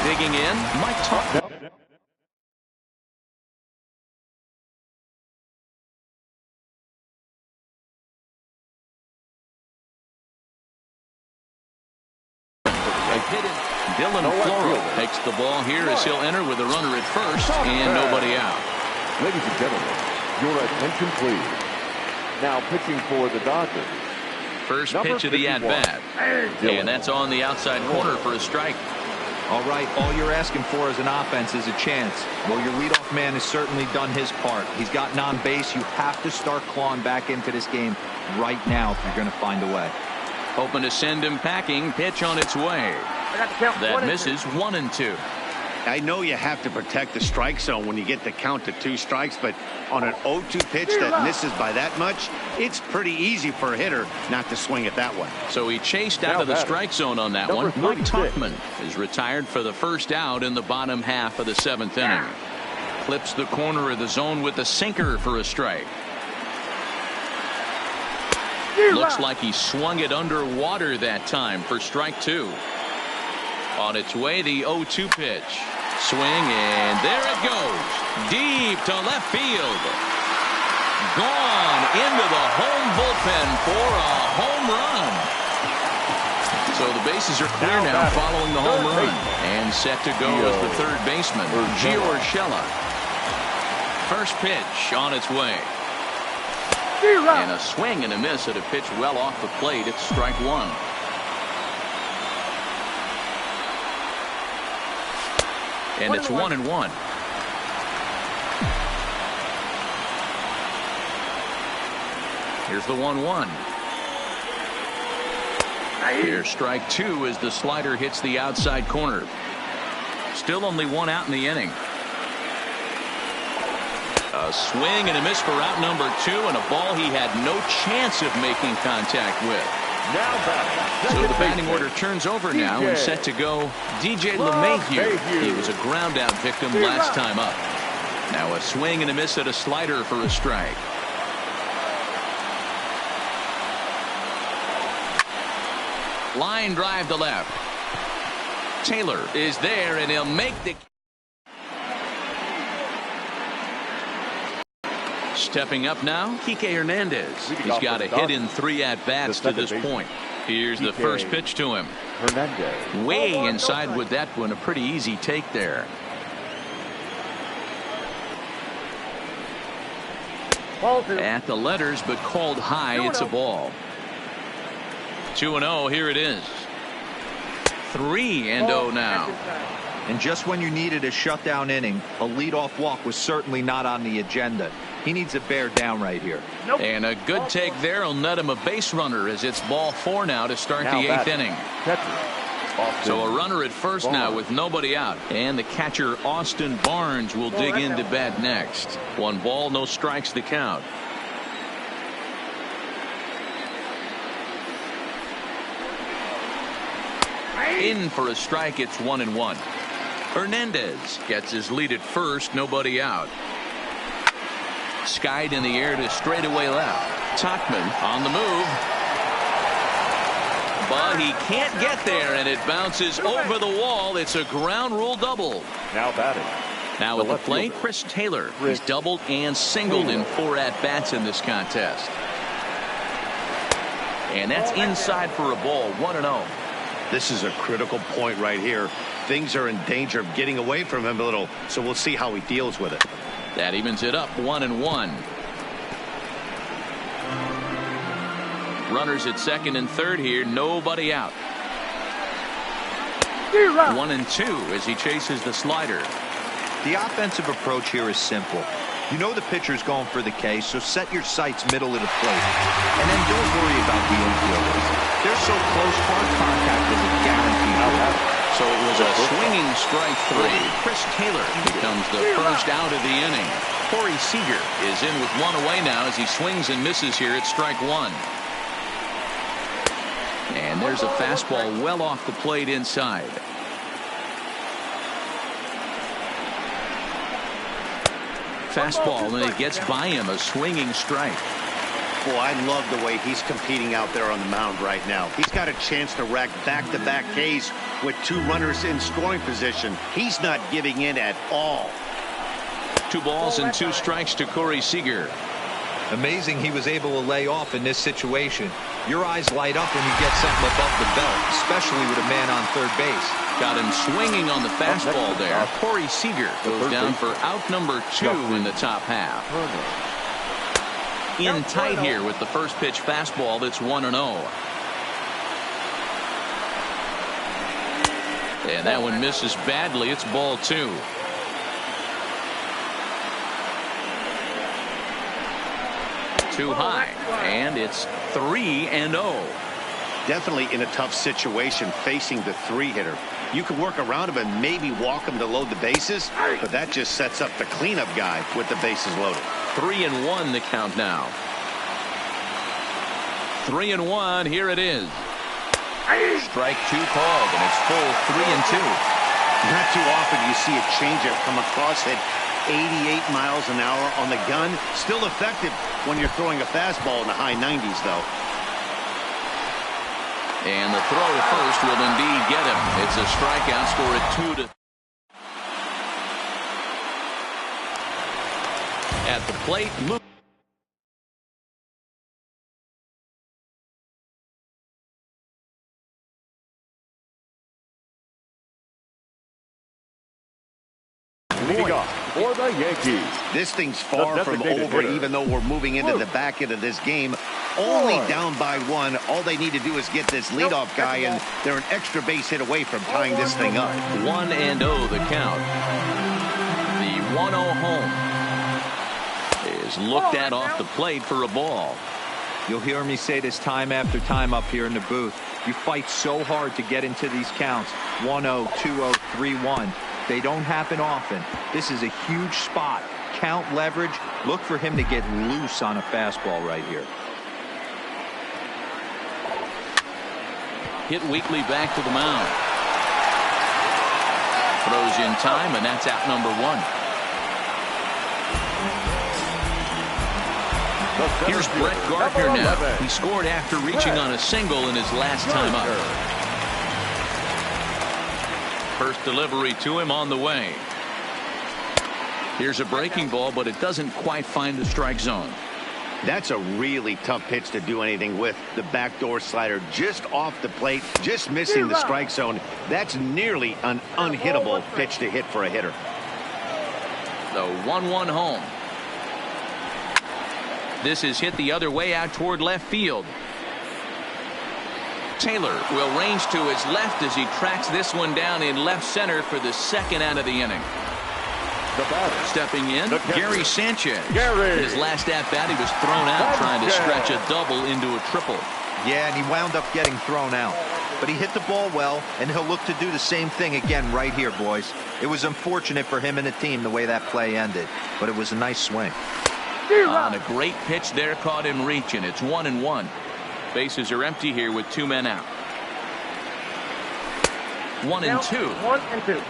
Digging in, Mike Tucker. Dylan Floro takes the ball here as he'll enter with a runner at first and nobody out. Ladies and gentlemen, your attention please. Now pitching for the Dodgers. First pitch of the at-bat. And that's on the outside corner for a strike. All right, all you're asking for as an offense is a chance. Well, your leadoff man has certainly done his part. He's gotten on base. You have to start clawing back into this game right now if you're going to find a way. Hoping to send him packing. Pitch on its way. That misses 1-2. I know you have to protect the strike zone when you get the count to 2 strikes, but on an 0-2 pitch that misses by that much, it's pretty easy for a hitter not to swing it that way. So he chased out of the strike zone on that one. Mike Tuchman is retired for the first out in the bottom half of the 7th inning. Clips the corner of the zone with the sinker for a strike. Looks like he swung it underwater that time for strike 2. On its way, the 0-2 pitch. Swing, and there it goes. Deep to left field. Gone into the home bullpen for a home run. So the bases are clear now following the home run. And set to go as the third baseman, Gio Urshela. First pitch on its way. And a swing and a miss at a pitch well off the plate. It's strike 1. And it's 1-1. Here's the 1-1. Here's strike 2 as the slider hits the outside corner. Still only 1 out in the inning. A swing and a miss for out number 2, and a ball he had no chance of making contact with. So the batting order turns over now and set to go DJ LeMahieu. He was a ground out victim last time up. Now a swing and a miss at a slider for a strike. Line drive to left. Taylor is there and he'll make the. Stepping up now, Kike Hernandez. He's got a hit in 3 at-bats to this point. Here's the first pitch to him. Hernandez. Way inside with that one. A pretty easy take there. At the letters, but called high. It's a ball. 2-0. Here it is. 3-0 now. And just when you needed a shutdown inning, a leadoff walk was certainly not on the agenda. He needs to bear down right here. And a good take there will net him a base runner as it's ball 4 now to start the 8th inning. So a runner at first now with nobody out. And the catcher Austin Barnes will dig into bat next. 1 ball, no strikes to count. In for a strike. It's 1-1. Hernandez gets his lead at first, nobody out. Skied in the air to straightaway left. Tuchman on the move. But he can't get there, and it bounces over the wall. It's a ground rule double. Now batting. Now at the plate, Chris Taylor. He's doubled and singled in 4 at-bats in this contest. And that's inside for a ball. 1-0. This is a critical point right here. Things are in danger of getting away from him a little, so we'll see how he deals with it. That evens it up. 1-1. Runners at second and third here. Nobody out. 1-2 as he chases the slider. The offensive approach here is simple. You know the pitcher's going for the K, so set your sights middle of the plate. And then don't worry about the infielders. They're so close, hard contact is a guarantee. So it was a swinging strike 3. Chris Taylor becomes the first out of the inning. Corey Seager is in with 1 away now as he swings and misses here at strike 1. There's a fastball well off the plate inside. Fastball, and it gets by him, a swinging strike. Boy, I love the way he's competing out there on the mound right now. He's got a chance to rack back-to-back Ks with 2 runners in scoring position. He's not giving in at all. 2 balls and 2 strikes to Corey Seager. Amazing he was able to lay off in this situation. Your eyes light up when you get something above the belt, especially with a man on third base. Got him swinging on the fastball there. Corey Seager goes down for out number 2 in the top half. In tight here with the first pitch fastball. That's 1-0. And that one misses badly. It's ball 2. Too high, and it's 3-0. Definitely in a tough situation facing the 3-hitter. You can work around him and maybe walk him to load the bases, but that just sets up the cleanup guy with the bases loaded. 3-1 the count now. 3-1. Here it is. Strike 2 called, and it's full 3-2. Not too often you see a changeup come across at 88 miles an hour on the gun. Still effective when you're throwing a fastball in the high 90s, though. And the throw to first will indeed get him. It's a strikeout, score at 2-2. At the plate, Luke. Leading off for the Yankees. This thing's far from over, even though we're moving into the back end of this game. Only down by 1. All they need to do is get this leadoff guy, and they're an extra base hit away from tying this thing up. 1-0 the count. The 1-0 home is looked at off the plate for a ball. You'll hear me say this time after time up here in the booth. You fight so hard to get into these counts. 1-0, 2-0, 3-1. They don't happen often. This is a huge spot. Count leverage. Look for him to get loose on a fastball right here. Hit weakly back to the mound. Throws in time, and that's out number 1. Here's Brett Gardner now. He scored after reaching on a single in his last time up. First delivery to him on the way. Here's a breaking ball, but it doesn't quite find the strike zone. That's a really tough pitch to do anything with. The backdoor slider just off the plate, just missing the strike zone. That's nearly an unhittable pitch to hit for a hitter. The 1-1 home. This is hit the other way out toward left field. Taylor will range to his left as he tracks this one down in left center for the second out of the inning. Stepping in, Gary Sanchez. His last at-bat, he was thrown out trying to stretch a double into a triple. Yeah, and he wound up getting thrown out. But he hit the ball well, and he'll look to do the same thing again right here, boys. It was unfortunate for him and the team the way that play ended, but it was a nice swing. On a great pitch there, caught him reaching. It's 1-1. Bases are empty here with 2 men out. 1-2. 1-2.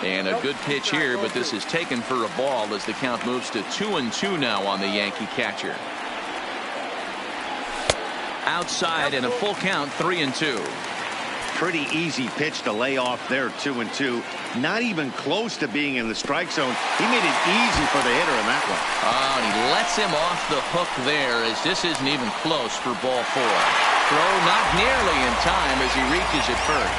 And a good pitch here, but this is taken for a ball as the count moves to 2-2 now on the Yankee catcher. Outside and a full count, 3-2. Pretty easy pitch to lay off there, 2-2. Not even close to being in the strike zone. He made it easy for the hitter in that one. Oh, and he lets him off the hook there as this isn't even close for ball 4. Throw not nearly in time as he reaches it first.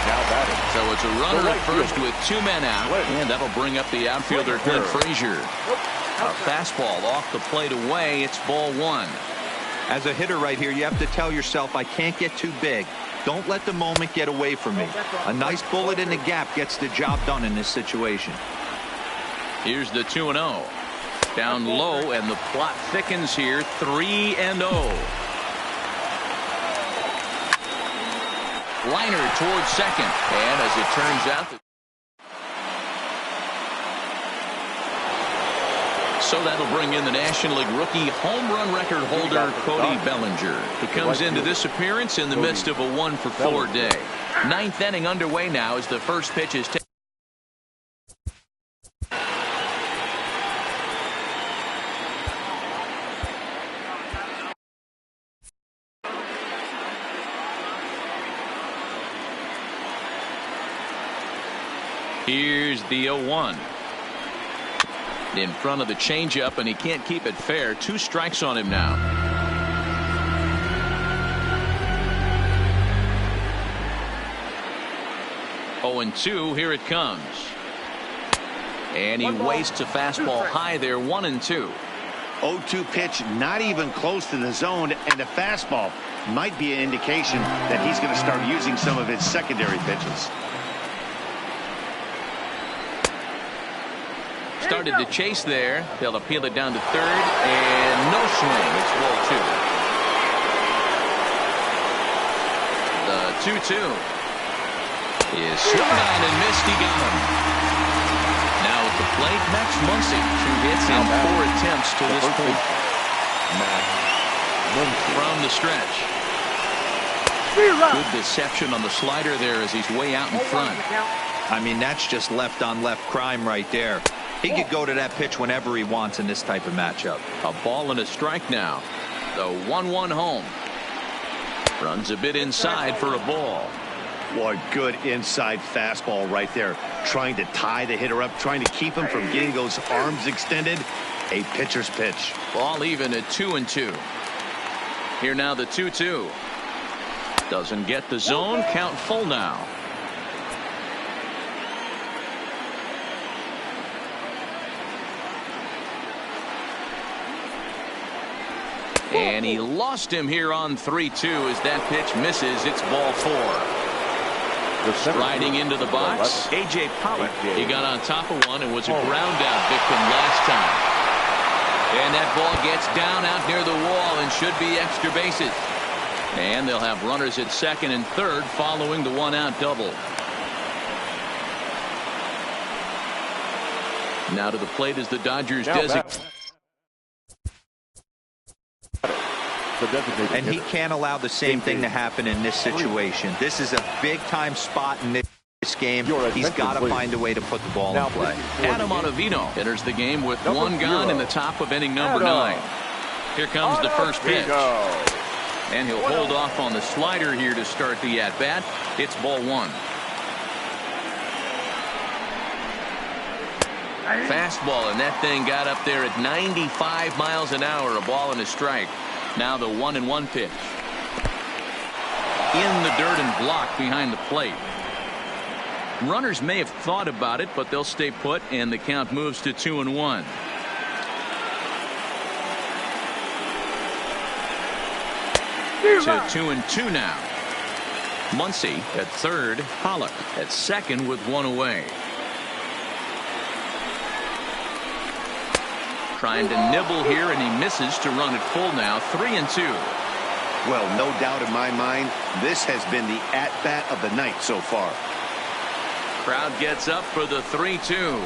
Now batting. So it's a runner at first with 2 men out, and that'll bring up the outfielder Clint Frazier. A fastball off the plate away. It's ball 1. As a hitter right here, you have to tell yourself, I can't get too big. Don't let the moment get away from me. A nice bullet in the gap gets the job done in this situation. Here's the 2-0. Down low, and the plot thickens here. 3-0. Liner towards second, and as it turns out, So that'll bring in the National League rookie home run record holder, Cody Bellinger. He comes into this appearance in the midst of a 1-for-4 day. Ninth inning underway now as the first pitch is taken. Here's the 0-1. In front of the changeup, and he can't keep it fair. 2 strikes on him now. Oh, and 2. Here it comes. And he wastes a fastball high there. 1-2. 0-2 pitch, not even close to the zone, and the fastball might be an indication that he's going to start using some of his secondary pitches. Started to chase there. They'll appeal it down to third, and no swing. It's ball 2. The 2-2 is swung on and missed. He got him. Now at the plate, Max Muncy. 2 hits in 4 attempts to this point. From the stretch. Good deception on the slider there as he's way out in front. I mean, that's just left-on-left crime right there. He could go to that pitch whenever he wants in this type of matchup. A ball and a strike now. The 1-1 home. Runs a bit inside for a ball. Boy, good inside fastball right there. Trying to tie the hitter up, trying to keep him from getting those arms extended. A pitcher's pitch. Ball even at 2-2. Here now the 2-2. Doesn't get the zone. Count full now. And he lost him here on 3-2 as that pitch misses. It's ball 4. Striding into the box, A.J. Pollock. He got on top of one and was a ground out victim last time. And that ball gets down out near the wall and should be extra bases. And they'll have runners at second and third following the 1-out double. Now to the plate is the Dodgers designated. And he can't allow the same thing to happen in this situation. This is a big-time spot in this game. He's got to find a way to put the ball in play. Adam Ottavino enters the game with 1 gone in the top of inning number 9. Here comes the first pitch. And he'll hold off on the slider here to start the at-bat. It's ball 1. Fastball, and that thing got up there at 95 miles an hour. A ball and a strike. Now the 1-1 pitch. In the dirt and blocked behind the plate. Runners may have thought about it, but they'll stay put, and the count moves to 2-1. To 2-2 now. Muncy at third. Pollock at second with 1 away. Trying to nibble here, and he misses to run it full now. 3-2. Well, no doubt in my mind, this has been the at-bat of the night so far. Crowd gets up for the 3-2.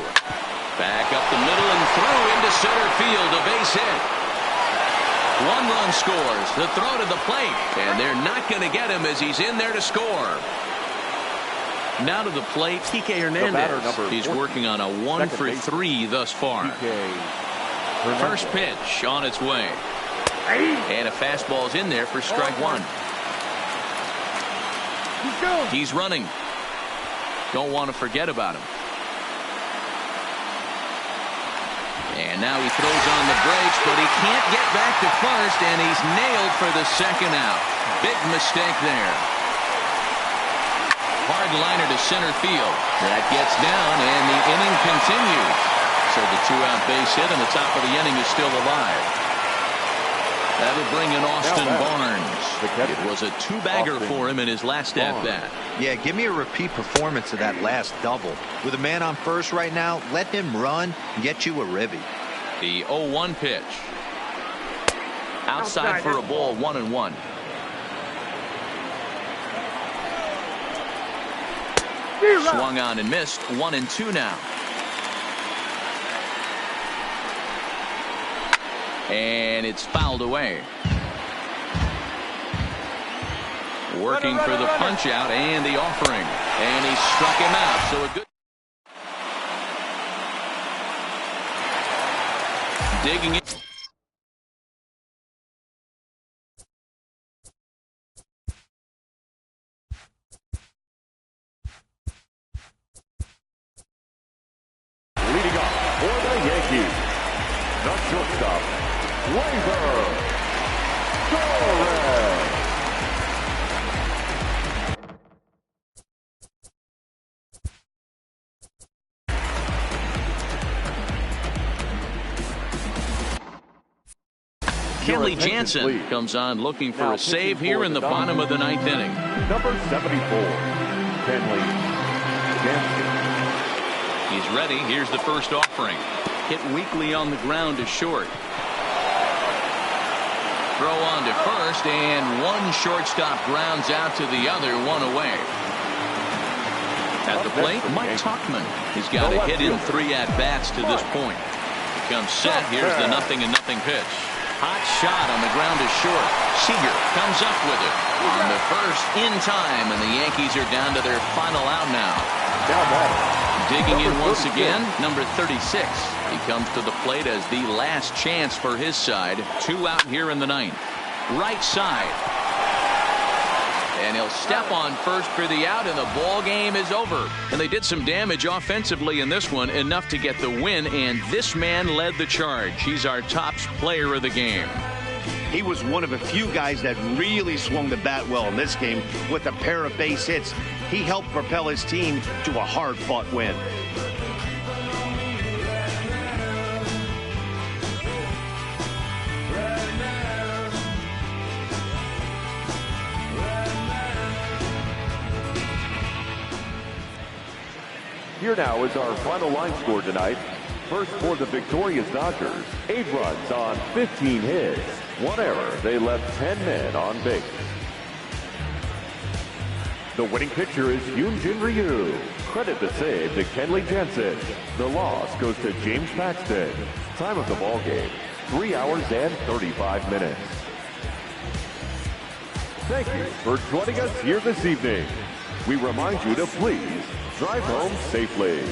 Back up the middle and through into center field. A base hit. 1 run scores. The throw to the plate, and they're not going to get him as he's in there to score. Now to the plate, Kike Hernandez. He's working on a 1-for-3 thus far. First pitch on its way. And a fastball's in there for strike 1. He's running. Don't want to forget about him. And now he throws on the brakes, but he can't get back to first, and he's nailed for the second out. Big mistake there. Hard liner to center field. That gets down, and the inning continues. So the 2-out base hit, and the top of the inning is still alive. That'll bring in Austin Barnes. It was a 2-bagger for him in his last at-bat. Yeah, give me a repeat performance of that last double. With a man on first right now, let him run and get you a ribby. The 0-1 pitch. Outside for a ball, 1-1. Swung on and missed. 1-2 now. And it's fouled away. Working for the punch out and the offering. And he struck him out. So a good. Digging it. Leading up for the Yankees, the shortstop, Torres. Kelly Jansen comes on looking for a save here in the bottom of the ninth inning. Number 74, Kenley Jansen. He's ready. Here's the first offering. Hit weakly on the ground to short. Throw on to first, and one shortstop grounds out to the other, one away. At the plate, Mike Tuchman. He's got a hit in 3 at-bats to this point. Comes set. Here's the 0-0 pitch. Hot shot on the ground to short. Seager comes up with it on the first in time, and the Yankees are down to their final out now. Digging in once again, number 36. He comes to the plate as the last chance for his side. 2 out here in the ninth. Right side. And he'll step on first for the out, and the ball game is over. And they did some damage offensively in this one, enough to get the win, and this man led the charge. He's our top player of the game. He was one of a few guys that really swung the bat well in this game with a pair of base hits. He helped propel his team to a hard-fought win. Here now is our final line score tonight. First for the victorious Dodgers, 8 runs on 15 hits. 1 error. They left 10 men on base. The winning pitcher is Hyunjin Ryu. Credit the save to Kenley Jansen. The loss goes to James Paxton. Time of the ball game, 3 hours and 35 minutes. Thank you for joining us here this evening. We remind you to please drive home safely.